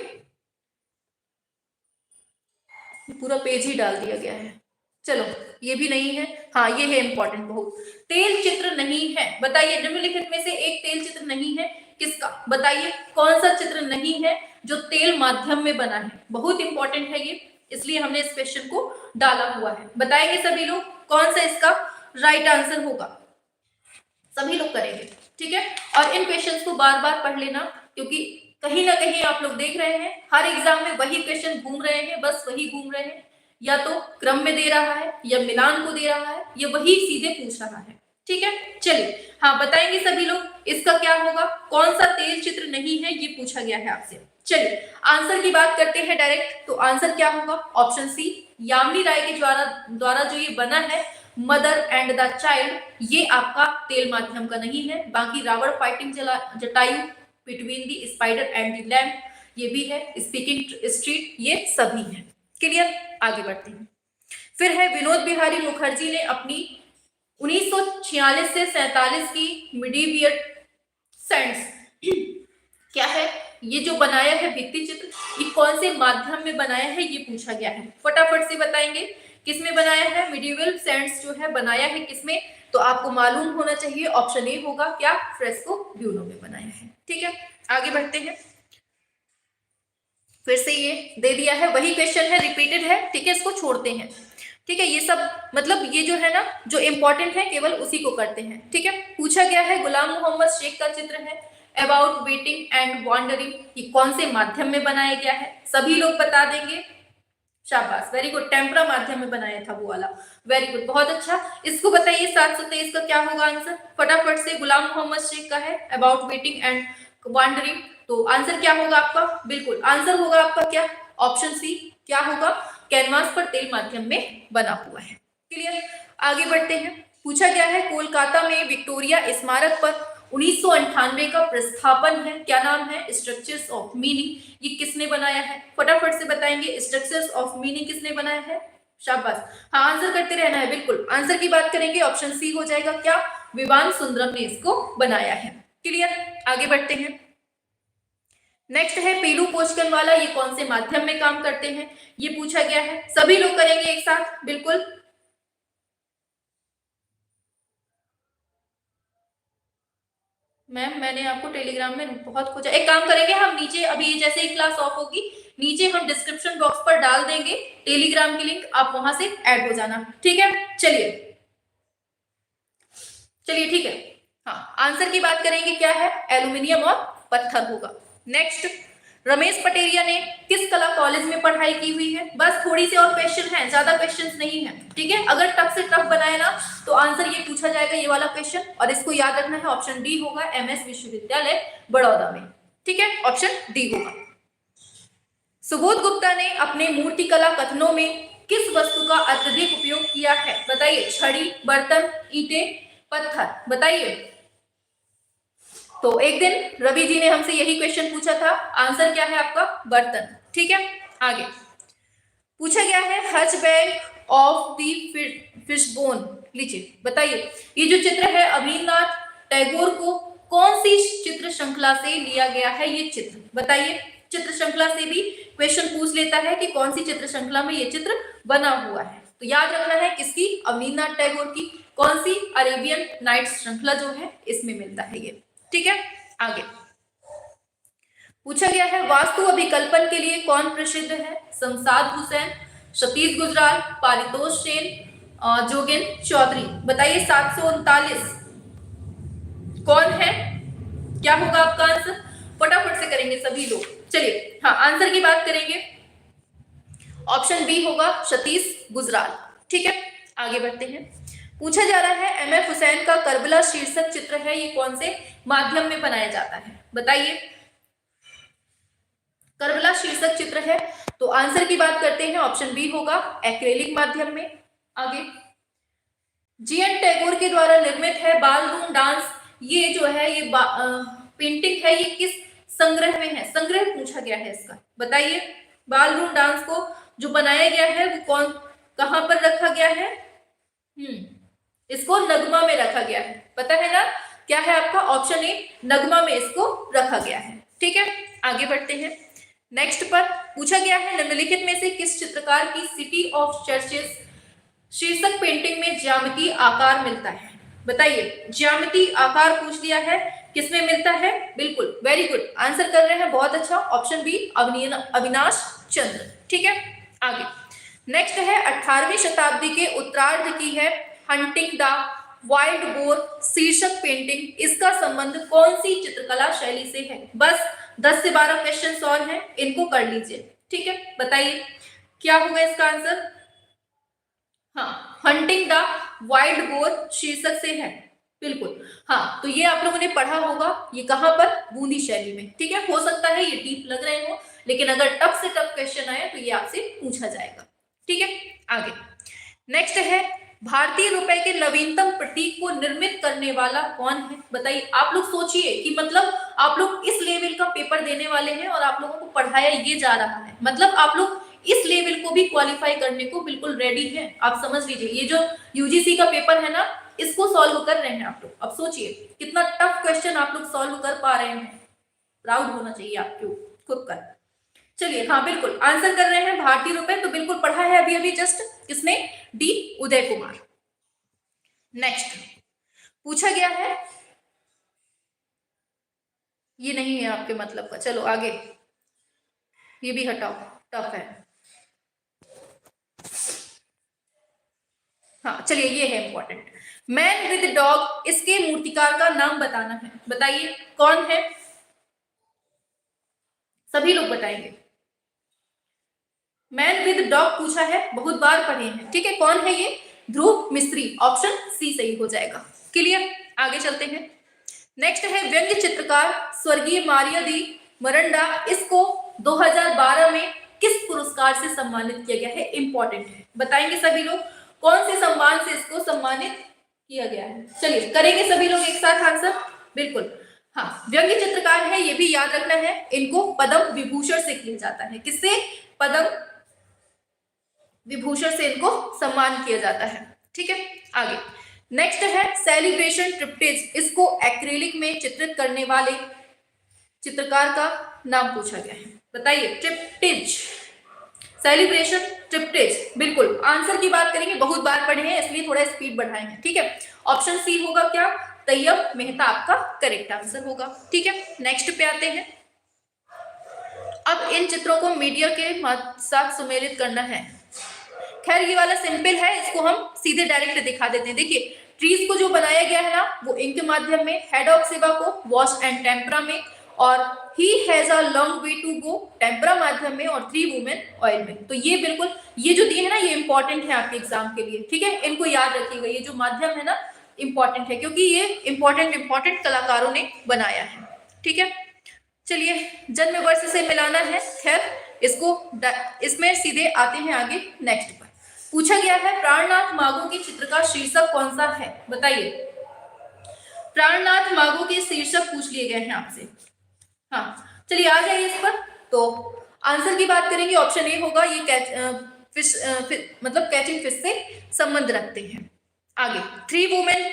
पूरा पेज ही डाल दिया गया है। चलो ये भी नहीं है, हाँ ये है इंपॉर्टेंट बहुत। तेल चित्र नहीं है, बताइए निम्नलिखित में से एक तेल चित्र नहीं है, किसका, बताइए कौन सा चित्र नहीं है जो तेल माध्यम में बना है, बहुत इंपॉर्टेंट है ये, इसलिए हमने इस क्वेश्चन को डाला हुआ है। बताएंगे सभी लोग कौन सा इसका राइट आंसर होगा, सभी लोग करेंगे। ठीक है, और इन क्वेश्चंस को बार बार पढ़ लेना, क्योंकि कहीं ना कहीं आप लोग देख रहे हैं हर एग्जाम में वही क्वेश्चन घूम रहे हैं, बस वही घूम रहे हैं, या तो क्रम में दे रहा है या मिलान को दे रहा है, या वही सीधे पूछ रहा है। ठीक है, चलिए हाँ बताएंगे सभी लोग इसका क्या होगा, कौन सा तेल चित्र नहीं है, ये पूछा गया है आपसे। चलिए आंसर की बात करते हैं डायरेक्ट, तो आंसर क्या होगा, ऑप्शन सी, यामिनी राय के द्वारा जो ये बना है मदर एंड द चाइल्ड, ये आपका तेल माध्यम का नहीं है। बाकी Ravana fighting Jatayu, between the spider and the lamp, ये भी है, स्पीकिंग स्ट्रीट, ये सभी हैं। क्लियर, आगे बढ़ते हैं। फिर है विनोद बिहारी मुखर्जी ने अपनी 1946 से 47 की मिडीवियर सेंट्स क्या है, ये जो बनाया है भित्ति चित्र, ये कौन से माध्यम में बनाया है, ये पूछा गया है। फटाफट से बताएंगे किसमें बनाया है, मिडीवियल सेंट्स जो है बनाया है किसमें, तो आपको मालूम होना चाहिए, ऑप्शन ए होगा क्या, फ्रेस्को ब्यूनो में बनाया है। ठीक है, आगे बढ़ते हैं। फिर से ये दे दिया है, वही क्वेश्चन है, रिपीटेड है। ठीक है, इसको छोड़ते हैं। ठीक है, ये सब मतलब ये जो है ना जो इंपॉर्टेंट है केवल उसी को करते हैं। ठीक है, पूछा गया है गुलाम मोहम्मद शेख का चित्र है अबाउट वेटिंग एंड वॉन्डरिंग, ये कौन से माध्यम में बनाया गया है, सभी लोग बता देंगे, शाबाश, वेरी गुड, टेम्परा माध्यम में बनाया था वो वाला, वेरी गुड, बहुत अच्छा। इसको बताइए 723 का क्या होगा आंसर, फटाफट से, गुलाम मोहम्मद शेख का है अबाउट वेटिंग एंड वॉन्डरिंग, तो आंसर क्या होगा आपका, बिल्कुल आंसर होगा आपका क्या, ऑप्शन सी, क्या होगा, कैनवास पर तेल माध्यम में बना हुआ है। क्लियर, आगे बढ़ते हैं। पूछा गया है कोलकाता में विक्टोरिया स्मारक पर 1998 का प्रस्थापन है। क्या नाम है? Structures of meaning. ये किसने बनाया है? फटाफट से बताएंगे, स्ट्रक्चर्स ऑफ मीनिंग किसने बनाया है? शाबाश। हाँ, आंसर करते रहना है। बिल्कुल आंसर की बात करेंगे, ऑप्शन सी हो जाएगा। क्या? विवान सुंदरम ने इसको बनाया है। क्लियर? आगे बढ़ते हैं। नेक्स्ट है पीलू पोषकन वाला। ये कौन से माध्यम में काम करते हैं? ये पूछा गया है। सभी लोग करेंगे एक साथ। बिल्कुल मैम, मैंने आपको टेलीग्राम में बहुत खोजा। एक काम करेंगे हम, नीचे अभी जैसे ही क्लास ऑफ होगी, नीचे हम डिस्क्रिप्शन बॉक्स पर डाल देंगे टेलीग्राम की लिंक, आप वहां से ऐड हो जाना। ठीक है? चलिए चलिए, ठीक है। हाँ, आंसर की बात करेंगे, क्या है? एल्यूमिनियम और पत्थर होगा। नेक्स्ट, रमेश पटेरिया ने किस कला कॉलेज में पढ़ाई की हुई है? बस थोड़ी सी और क्वेश्चन है, ज्यादा क्वेश्चंस नहीं है। ठीक है? अगर टफ से टफ बनाए ना तो आंसर ये पूछा जाएगा, ये वाला क्वेश्चन, और इसको याद रखना है। ऑप्शन डी होगा, एमएस विश्वविद्यालय बड़ौदा में। ठीक है? ऑप्शन डी होगा। सुबोध गुप्ता ने अपने मूर्तिकला कथनों में किस वस्तु का अत्यधिक उपयोग किया है? बताइए। छड़ी, बर्तन, ईंटें, पत्थर, बताइए। तो एक दिन रवि जी ने हमसे यही क्वेश्चन पूछा था। आंसर क्या है आपका? बर्तन। ठीक है? आगे पूछा गया है हचबैक ऑफ द फिशबोन। लीजिए, बताइए। ये जो चित्र है, अभिनाथ टैगोर को कौन सी चित्र श्रृंखला से लिया गया है? ये चित्र बताइए। चित्र श्रृंखला से भी क्वेश्चन पूछ लेता है कि कौन सी चित्र श्रृंखला में ये चित्र बना हुआ है। तो याद रखना है किसकी? अवनींद्रनाथ टैगोर की। कौन सी? अरेबियन नाइट्स श्रृंखला जो है, इसमें मिलता है ये। ठीक है? आगे पूछा गया है वास्तु अभिकल्पन के लिए कौन प्रसिद्ध है? शमशाद हुसैन, सतीश गुजराल, पारितोष सेन, जोगेन चौधरी। बताइए 739 कौन है? क्या होगा आपका आंसर? फटाफट से करेंगे सभी लोग। चलिए, हाँ, आंसर की बात करेंगे, ऑप्शन बी होगा, सतीश गुजराल। ठीक है? आगे बढ़ते हैं। पूछा जा रहा है एमएफ हुसैन का करबला शीर्षक चित्र है, ये कौन से माध्यम में बनाया जाता है? बताइए। करबला शीर्षक चित्र है, तो आंसर की बात करते हैं, ऑप्शन बी होगा, एक्रेलिक माध्यम में। आगे जीएन टैगोर के द्वारा निर्मित है बाल रूम डांस। ये जो है, ये पेंटिंग है, ये किस संग्रह में है? संग्रह पूछा गया है इसका। बताइए। बाल रूम डांस को जो बनाया गया है वो कहां पर रखा गया है? इसको नगमा में रखा गया है। पता है ना क्या है आपका? ऑप्शन ए, नगमा में इसको रखा गया है। ठीक है? आगे बढ़ते हैं। नेक्स्ट पर पूछा गया है निम्नलिखित में से किस चित्रकार की सिटी ऑफ चर्चेस शीर्षक पेंटिंग में ज्यामितीय आकार मिलता है? बताइए। ज्यामितीय आकार पूछ लिया है, किसमें मिलता है? बिल्कुल, वेरी गुड, आंसर कर रहे हैं, बहुत अच्छा। ऑप्शन बी, अविनाश चंद्र। ठीक है? आगे नेक्स्ट है 18वीं शताब्दी के उत्तरार्ध की है हंटिंग द वाइल्ड बोर शीर्षक पेंटिंग। इसका संबंध कौन सी चित्रकला शैली से है? बस 10 से 12 क्वेश्चन और हैं, इनको कर लीजिए। ठीक है? बताइए क्या होगा इसका आंसर? हाँ, हंटिंग द वाइल्ड बोर शीर्षक से है। बिल्कुल, हाँ, तो ये आप लोगों ने पढ़ा होगा। ये कहां पर? बूंदी शैली में। ठीक है? हो सकता है ये डीप लग रहे हो, लेकिन अगर टफ से टफ क्वेश्चन आए तो ये आपसे पूछा जाएगा। ठीक है? आगे नेक्स्ट है भारतीय रुपए के नवीनतम प्रतीक को निर्मित करने वाला कौन है? बताइए। आप लोग सोचिए कि मतलब आप लोग इस लेवल का पेपर देने वाले हैं और आप लोगों को पढ़ाया ये जा रहा है, मतलब आप लोग इस लेवल को भी क्वालिफाई करने को बिल्कुल रेडी हैं। आप समझ लीजिए, ये जो यूजीसी का पेपर है ना, इसको सॉल्व कर रहे हैं आप लोग। अब सोचिए कितना टफ क्वेश्चन आप लोग सॉल्व कर पा रहे हैं। प्राउड होना चाहिए आपको खुद का। चलिए, हाँ, बिल्कुल आंसर कर रहे हैं भारतीय रुपए, तो बिल्कुल पढ़ा है अभी अभी जस्ट किसने? डी उदय कुमार। नेक्स्ट पूछा गया है, ये नहीं है आपके मतलब का, चलो आगे, ये भी हटाओ, टफ है। हाँ, चलिए, ये है इंपॉर्टेंट। मैन विद डॉग, इसके मूर्तिकार का नाम बताना है। बताइए कौन है? सभी लोग बताएंगे। मैन विद डॉग पूछा है, बहुत बार पढ़े हैं। ठीक है? कौन है ये? ध्रुव मिस्त्री। ऑप्शन सी सही हो जाएगा। क्लियर? आगे चलते हैं। नेक्स्ट है व्यंग्य चित्रकार स्वर्गीय मारिया दी मरंडा। इसको 2012 में किस पुरस्कार से सम्मानित किया गया है? इंपॉर्टेंट है, बताएंगे सभी लोग कौन से सम्मान से इसको सम्मानित किया गया है। चलिए, करेंगे सभी लोग एक साथ आंसर। बिल्कुल। हाँ, व्यंग्य चित्रकार है, ये भी याद रखना है। इनको पद्म विभूषण से किया जाता है। किससे? पद्म विभूषण से इनको सम्मान किया जाता है। ठीक है, आगे नेक्स्ट है सेलिब्रेशन ट्रिप्टिज। इसको एक्रिलिक में चित्रित करने वाले चित्रकार का नाम पूछा गया है। बताइए, ट्रिप्टिज, सेलिब्रेशन ट्रिप्टिज। बिल्कुल, आंसर की बात करेंगे, बहुत बार पढ़े हैं इसलिए थोड़ा स्पीड बढ़ाएंगे। ठीक है, ऑप्शन सी होगा क्या? तैयब मेहता आपका करेक्ट आंसर होगा। ठीक है, नेक्स्ट पे आते हैं। अब इन चित्रों को मीडिया के साथ सुमेलित करना है। खैर ये वाला सिंपल है, इसको हम सीधे डायरेक्ट दिखा देते हैं। देखिए, ट्रीज को जो बनाया गया है ना, वो इंक के माध्यम में, हेड ऑफ सेवा को वॉश एंड टेम्परा में, और he has a long way to go tempera माध्यम में, और 3 वुमेन ऑयल में। तो ये बिल्कुल, ये जो दिए है ना, ये इंपॉर्टेंट है आपके एग्जाम के लिए। ठीक है, इनको याद रखिएगा, ये जो माध्यम है ना इंपॉर्टेंट है, क्योंकि ये इंपॉर्टेंट कलाकारों ने बनाया है। ठीक है, चलिए, जन्म वर्ष से मिलाना है। खैर इसको इसमें सीधे आते हैं आगे नेक्स्ट पर। पूछा गया है प्राणनाथ मागो के चित्र का शीर्षक कौन सा है? बताइए, प्राणनाथ मागो के शीर्षक पूछ लिए गए हैं आपसे। हाँ, चलिए आ जाइए इस पर। तो आंसर की बात करेंगे, ऑप्शन ए होगा, ये मतलब कैचिंग फिश से संबंध रखते हैं। आगे 3 वुमेन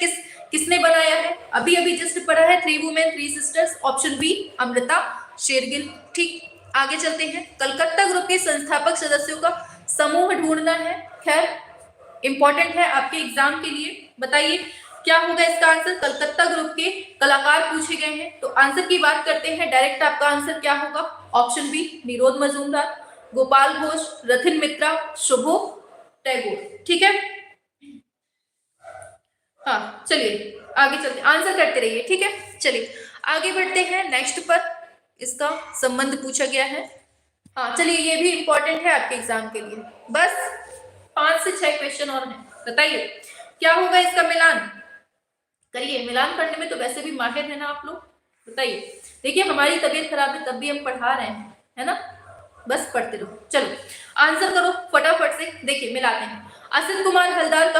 किसने बनाया है? अभी अभी जस्ट पढ़ा है, 3 women 3 sisters. Option B Amrita Shergil. ठीक, आगे चलते हैं। कलकत्ता ग्रुप के संस्थापक सदस्यों का समूह ढूंढना है। खैर इंपॉर्टेंट है आपके एग्जाम के लिए। बताइए क्या होगा इसका आंसर? कलकत्ता ग्रुप के कलाकार पूछे गए हैं। तो आंसर की बात करते हैं, डायरेक्ट आपका आंसर क्या होगा? ऑप्शन बी निरोध मजूमदार, गोपाल घोष, रथिन मित्रा, शुभो टैगोर। ठीक है, हाँ चलिए आगे चलते, आंसर करते रहिए। ठीक है, चलिए आगे बढ़ते हैं नेक्स्ट पर। इसका संबंध पूछा गया है। हाँ चलिए, ये भी इंपॉर्टेंट है आपके एग्जाम के लिए। बस 5 से 6 क्वेश्चन और हैं। बताइए क्या होगा इसका मिलान? करिए, मिलान करने में तो वैसे भी माहिर है ना आप लोग। बताइए, देखिए हमारी तबीयत खराब है तब भी हम पढ़ा रहे हैं, है ना, बस पढ़ते रहो। चलो आंसर करो फटाफट से। देखिए मिलाते हैं। असित कुमार हलदार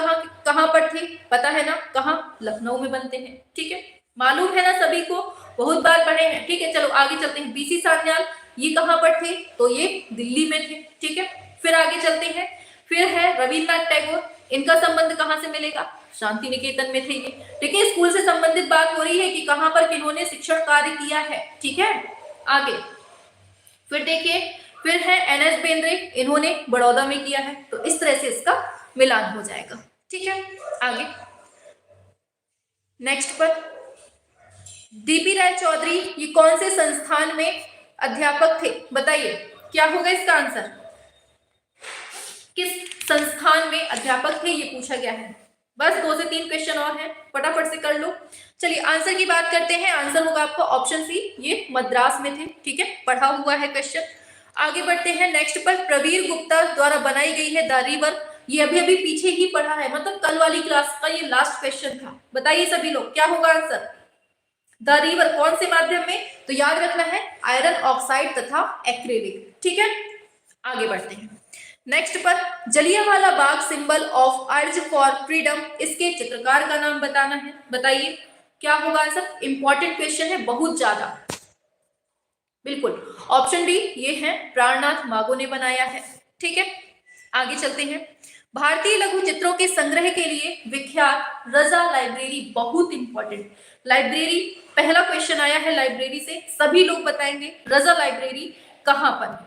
कहाँ पर थे? पता है ना, कहाँ? लखनऊ में बनते हैं। ठीक है, मालूम है ना सभी को, बहुत बार पढ़े हैं। ठीक है, चलो आगे चलते हैं। बीसी सान्याल ये कहाँ पर थे? तो ये दिल्ली में थे। ठीक है, फिर आगे चलते हैं। फिर है रविन्द्रनाथ टैगोर, इनका संबंध कहाँ से मिलेगा? शांति निकेतन में थे ये। देखिए स्कूल से संबंधित बात हो रही है कि कहाँ पर किन्होंने शिक्षण कार्य किया है। ठीक है, आगे फिर देखिए, फिर है एनएस बेंद्रे, इन्होंने बड़ौदा में किया है। तो इस तरह से इसका मिलान हो जाएगा। ठीक है, आगे नेक्स्ट पर डीपी राय चौधरी ये कौन से संस्थान में अध्यापक थे? बताइए क्या होगा इसका आंसर? किस संस्थान में अध्यापक थे, ये पूछा गया है। बस 2 से 3 क्वेश्चन और हैं, फटाफट से कर लो। चलिए आंसर की बात करते हैं। आंसर होगा आपका ऑप्शन सी, ये मद्रास में थे। ठीक है, पढ़ा हुआ है क्वेश्चन। आगे बढ़ते हैं नेक्स्ट पर। प्रवीर गुप्ता द्वारा बनाई गई है द रिवर, ये अभी अभी पीछे ही पढ़ा है, मतलब कल वाली क्लास का ये लास्ट क्वेश्चन था। बताइए सभी लोग क्या होगा आंसर? द रिवर कौन से माध्यम में? तो याद रखना है आयरन ऑक्साइड तथा एक्रेलिक। ठीक है, आगे बढ़ते हैं नेक्स्ट पर। Jallianwala Bagh symbol of urge for freedom, इसके चित्रकार का नाम बताना है। बताइए क्या होगा आंसर? इंपॉर्टेंट क्वेश्चन है बहुत ज्यादा। बिल्कुल, ऑप्शन डी ये है प्राणनाथ मागो ने बनाया है। ठीक है, आगे चलते हैं। भारतीय लघु चित्रों के संग्रह के लिए विख्यात रजा लाइब्रेरी, बहुत इंपॉर्टेंट लाइब्रेरी, पहला क्वेश्चन आया है लाइब्रेरी से, सभी लोग बताएंगे रजा लाइब्रेरी कहां पर?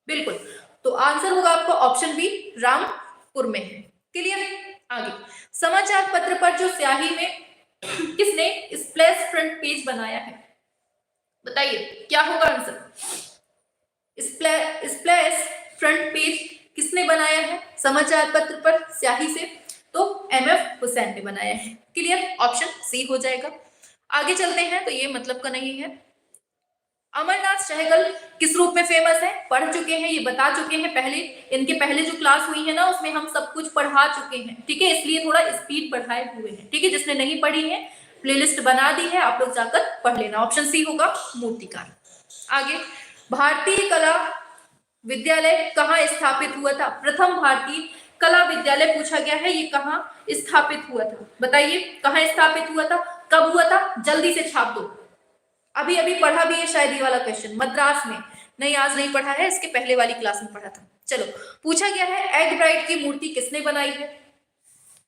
बिल्कुल, तो आंसर होगा आपका ऑप्शन बी रामपुर में है। क्लियर? आगे समाचार पत्र पर जो स्याही में किसने स्प्लैश फ्रंट पेज बनाया है? बताइए क्या होगा आंसर? स्प्लैश फ्रंट पेज किसने बनाया है समाचार पत्र पर स्याही से? तो एमएफ हुसैन ने बनाया है। क्लियर? ऑप्शन सी हो जाएगा। आगे चलते हैं, तो ये मतलब का नहीं है। अमरनाथ सहगल किस रूप में फेमस है? पढ़ चुके हैं, ये बता चुके हैं पहले, इनके पहले जो क्लास हुई है ना उसमें हम सब कुछ पढ़ा चुके हैं। ठीक है, इसलिए थोड़ा स्पीड बढ़ाए हुए हैं। ठीक है, जिसने नहीं पढ़ी है प्लेलिस्ट बना दी है, आप लोग जाकर पढ़ लेना। ऑप्शन सी होगा मूर्तिकार। आगे भारतीय कला विद्यालय कहाँ स्थापित हुआ था? प्रथम भारतीय कला विद्यालय पूछा गया है, ये कहाँ स्थापित हुआ था? बताइए कहाँ स्थापित हुआ था? कब हुआ था? जल्दी से छाप दो। अभी अभी पढ़ा भी है शायद ये वाला क्वेश्चन मद्रास में। नहीं, आज नहीं पढ़ा है, इसके पहले वाली क्लास में पढ़ा था। चलो, पूछा गया है एग ब्राइट की मूर्ति किसने बनाई है?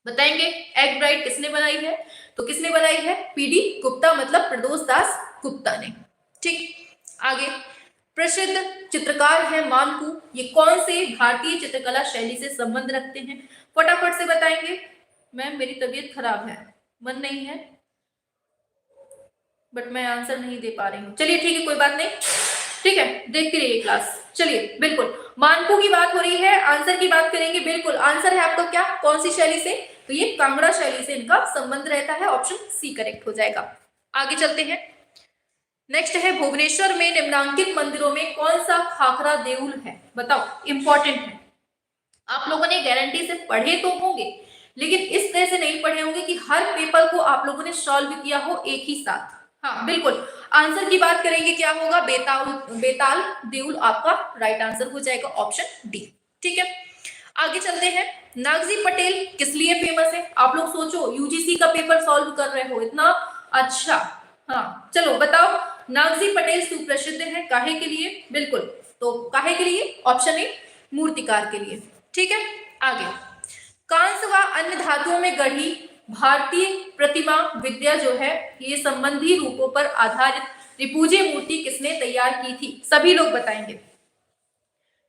बताएंगे एग ब्राइट किसने बनाई है? तो किसने बनाई है? पीडी गुप्ता, मतलब प्रदोष दास गुप्ता ने। ठीक, आगे प्रसिद्ध चित्रकार है मानकू, ये कौन से भारतीय चित्रकला शैली से संबंध रखते हैं? फटाफट से बताएंगे। मैम मेरी तबीयत खराब है, मन नहीं है, बट मैं आंसर नहीं दे पा रही हूँ। चलिए ठीक है, कोई बात नहीं, ठीक है, देखती रहिए क्लास। चलिए, बिल्कुल मानकू की बात हो रही है, आंसर की बात करेंगे। बिल्कुल आंसर है आपका क्या, कौन सी शैली से? तो ये कांगड़ा शैली से इनका संबंध रहता है, ऑप्शन सी करेक्ट हो जाएगा। आगे चलते हैं, नेक्स्ट है भुवनेश्वर में निम्नांकित मंदिरों में कौन सा खाखरा देउल है? बताओ, इंपॉर्टेंट है। आप लोगों ने गारंटी से पढ़े तो होंगे, लेकिन इस तरह से नहीं पढ़े होंगे कि हर पेपर को आप लोगों ने सॉल्व किया हो एक ही साथ। हाँ बिल्कुल, आंसर की बात करेंगे, क्या होगा? बेताल देउल आपका राइट आंसर हो जाएगा, ऑप्शन डी। ठीक है, आगे चलते हैं। नागजी पटेल किस लिए फेमस है? आप लोग सोचो, यूजीसी का पेपर सॉल्व कर रहे हो, इतना अच्छा। हाँ चलो बताओ, नागजी पटेल सुप्रसिद्ध है काहे के लिए? बिल्कुल, तो काहे के लिए? ऑप्शन ए मूर्तिकार के लिए। ठीक है, आगे कांस्य व अन्य धातुओं में गढ़ी भारतीय प्रतिमा विद्या जो है, ये संबंधी रूपों पर आधारित रिपुंजय मूर्ति किसने तैयार की थी? सभी लोग बताएंगे,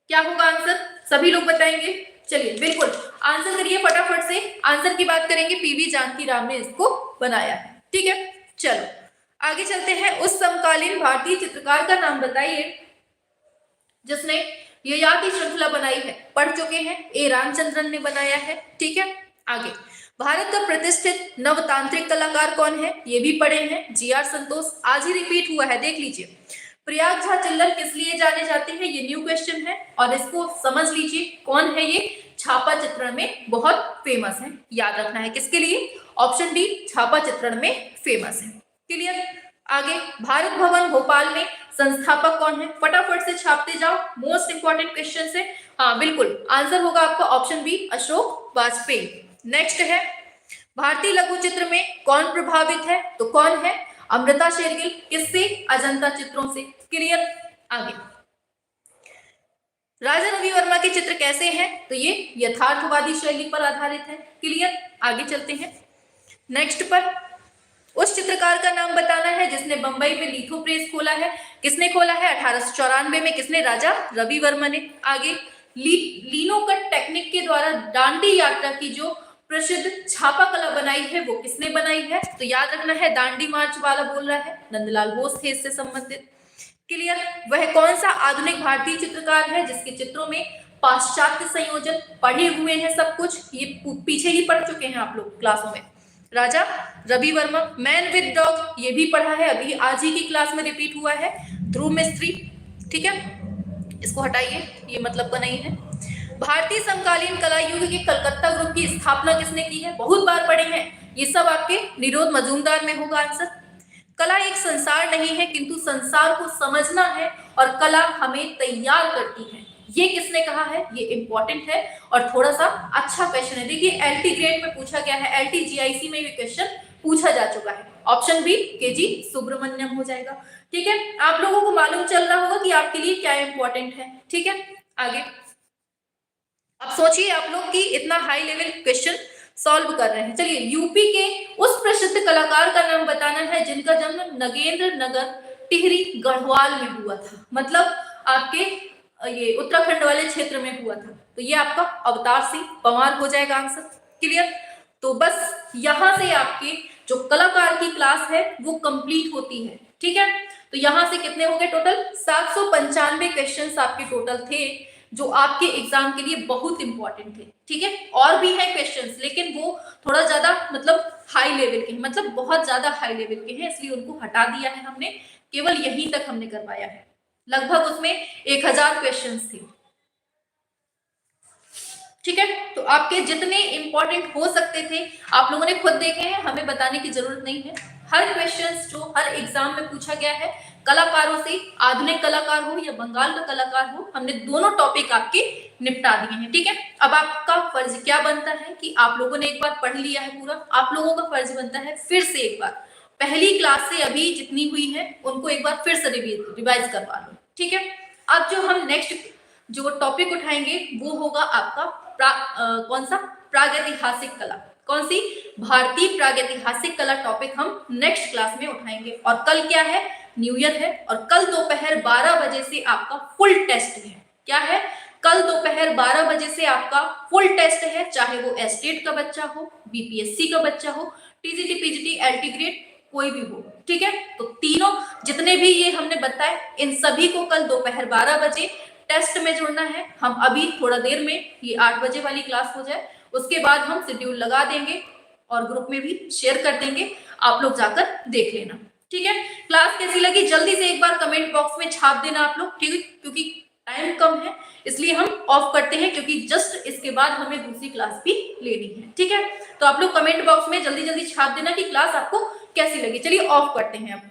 क्या होगा आंसर? सभी लोग बताएंगे। चलिए बिल्कुल आंसर करिए फटाफट से। आंसर की बात करेंगे, पीवी जानकी राम ने इसको बनाया है। ठीक है, चलो आगे चलते हैं। उस समकालीन भारतीय चित्रकार का नाम बताइए जिसने ययाति श्रृंखला बनाई है। पढ़ चुके हैं, ए रामचंद्रन ने बनाया है। ठीक है, आगे भारत का प्रतिष्ठित नवतांत्रिक कलाकार कौन है? ये भी पढ़े हैं, जी.आर. संतोष। आज ही रिपीट हुआ है, देख लीजिए। प्रयाग झा चिल्लर किस लिए जाने जाते हैं? ये न्यू क्वेश्चन है और इसको समझ लीजिए, कौन है ये? छापा चित्रण में बहुत फेमस है, याद रखना है किसके लिए? ऑप्शन डी, छापा चित्रण में फेमस है। क्लियर? आगे भारत भवन भोपाल में संस्थापक कौन है? फटाफट से छापते जाओ, मोस्ट इंपॉर्टेंट क्वेश्चन है। हाँ बिल्कुल, आंसर होगा आपका option B, Ashok Vajpeyi. Next है, भारतीय लघु चित्र में कौन प्रभावित है? तो कौन है? अमृता शेरगिल। किससे? अजंता चित्रों से। क्लियर? आगे राजा रवि वर्मा के चित्र कैसे हैं? तो ये यथार्थवादी शैली पर आधारित है। क्लियर? आगे चलते हैं नेक्स्ट पर। उस चित्रकार का नाम बताना है जिसने बंबई में लिथो प्रेस खोला है। किसने खोला है? 1894 में। किसने? राजा रवि वर्मा ने। आगे लीनो कट टेक्निक के द्वारा दांडी यात्रा की जो प्रसिद्ध छापा कला बनाई है वो किसने बनाई है? तो याद रखना है, दांडी मार्च वाला बोल रहा है, नंदलाल बोस थे इससे संबंधित। क्लियर? वह कौन सा आधुनिक भारतीय चित्रकार है जिसके चित्रों में पाश्चात्य संयोजन पढ़े हुए हैं? सब कुछ ये पीछे ही पढ़ चुके हैं आप लोग क्लासों में। Raja Ravi Varma. Man with dog ये भी पढ़ा है, अभी आज ही की क्लास में रिपीट हुआ है, ध्रुव मिस्त्री। ठीक है, इसको हटाइए, ये मतलब का नहीं है। भारतीय समकालीन कला युग के कलकत्ता ग्रुप की स्थापना किसने की है? बहुत बार पढ़े हैं, ये सब आपके निरोध मजूमदार में होगा आंसर। कला एक संसार नहीं है किंतु संसार को समझना है और कला हमें तैयार करती है, ये किसने कहा है? ये इंपॉर्टेंट है और थोड़ा सा अच्छा क्वेश्चन है। देखिए एलटी ग्रेड में पूछा गया है, एलटी जीआईसी में भी क्वेश्चन पूछा जा चुका है। ऑप्शन बी केजी सुब्रमण्यम हो जाएगा। ठीक है, आप लोगों को मालूम चल रहा होगा कि आपके लिए क्या इंपॉर्टेंट है। ठीक है, आगे अब सोचिए आप लोग कि इतना हाई लेवल क्वेश्चन सॉल्व कर रहे हैं। चलिए यूपी के उस प्रसिद्ध कलाकार का नाम बताना है जिनका जन्म नगेंद्र नगर टिहरी गढ़वाल में हुआ था, मतलब आपके ये उत्तराखंड वाले क्षेत्र में हुआ था। तो ये आपका अवतार सिंह पंवार हो जाएगा आंसर। क्लियर? तो बस यहां से आपके जो कलाकार की क्लास है वो कंप्लीट होती है। ठीक है, तो यहां से कितने हो गए टोटल? 795 क्वेश्चंस आपके टोटल थे जो आपके एग्जाम के लिए बहुत इंपॉर्टेंट थे। ठीक है, और भी है क्वेश्चंस लेकिन वो थोड़ा ज्यादा मतलब हाई लेवल के हैं, मतलब बहुत ज्यादा हाई लेवल के हैं, इसलिए उनको हटा दिया है हमने, केवल यहीं तक हमने करवाया है। लगभग उसमें 1000 क्वेश्चंस थे। ठीक है, तो आपके जितने इंपॉर्टेंट हो सकते थे आप लोगों ने खुद देखे हैं, हमें बताने की जरूरत नहीं है। हर क्वेश्चंस जो हर एग्जाम में पूछा गया है कलाकारों से, आधुनिक कलाकार हो या बंगाल का कलाकार हो, हमने दोनों टॉपिक आपके निपटा दिए हैं। ठीक है, अब आपका फर्ज क्या बनता है कि आप लोगों ने एक बार पढ़ लिया है पूरा, आप लोगों का फर्ज बनता है फिर से एक बार पहली क्लास से अभी जितनी हुई है उनको एक बार फिर से रिवाइज करवा लो, ठीक है। अब जो हम नेक्स्ट जो टॉपिक उठाएंगे वो होगा आपका कौन सा, प्रागैतिहासिक कला। कौन सी, भारतीय प्रागैतिहासिक कला टॉपिक हम नेक्स्ट क्लास में उठाएंगे। और कल क्या है, न्यू ईयर है, और कल दोपहर 12 बजे से आपका फुल टेस्ट है। क्या है, कल दोपहर 12 बजे से आपका फुल टेस्ट है, चाहे वो एस्टेट का बच्चा हो, बीपीएससी का बच्चा हो, टीजीटी पीजीटी एलटी ग्रेड कोई भी हो, ठीक है। तो तीनों जितने भी ये हमने बताए इन सभी को कल दोपहर 12 बजे टेस्ट में जुड़ना है। हम अभी थोड़ा देर में ये 8 बजे वाली क्लास हो जाए, उसके बाद हम शेड्यूल लगा देंगे और ग्रुप में भी शेयर कर देंगे, आप लोग जाकर देख लेना, ठीक है। क्लास कैसी लगी जल्दी से एक बार कमेंट बॉक्स में छाप देना आप लोग, ठीक है, क्योंकि टाइम कम है इसलिए हम ऑफ करते हैं, क्योंकि जस्ट इसके बाद हमें दूसरी क्लास भी लेनी है, ठीक है। तो आप लोग कमेंट बॉक्स में जल्दी जल्दी छाप देना कि क्लास आपको कैसी लगी। चलिए ऑफ करते हैं अब।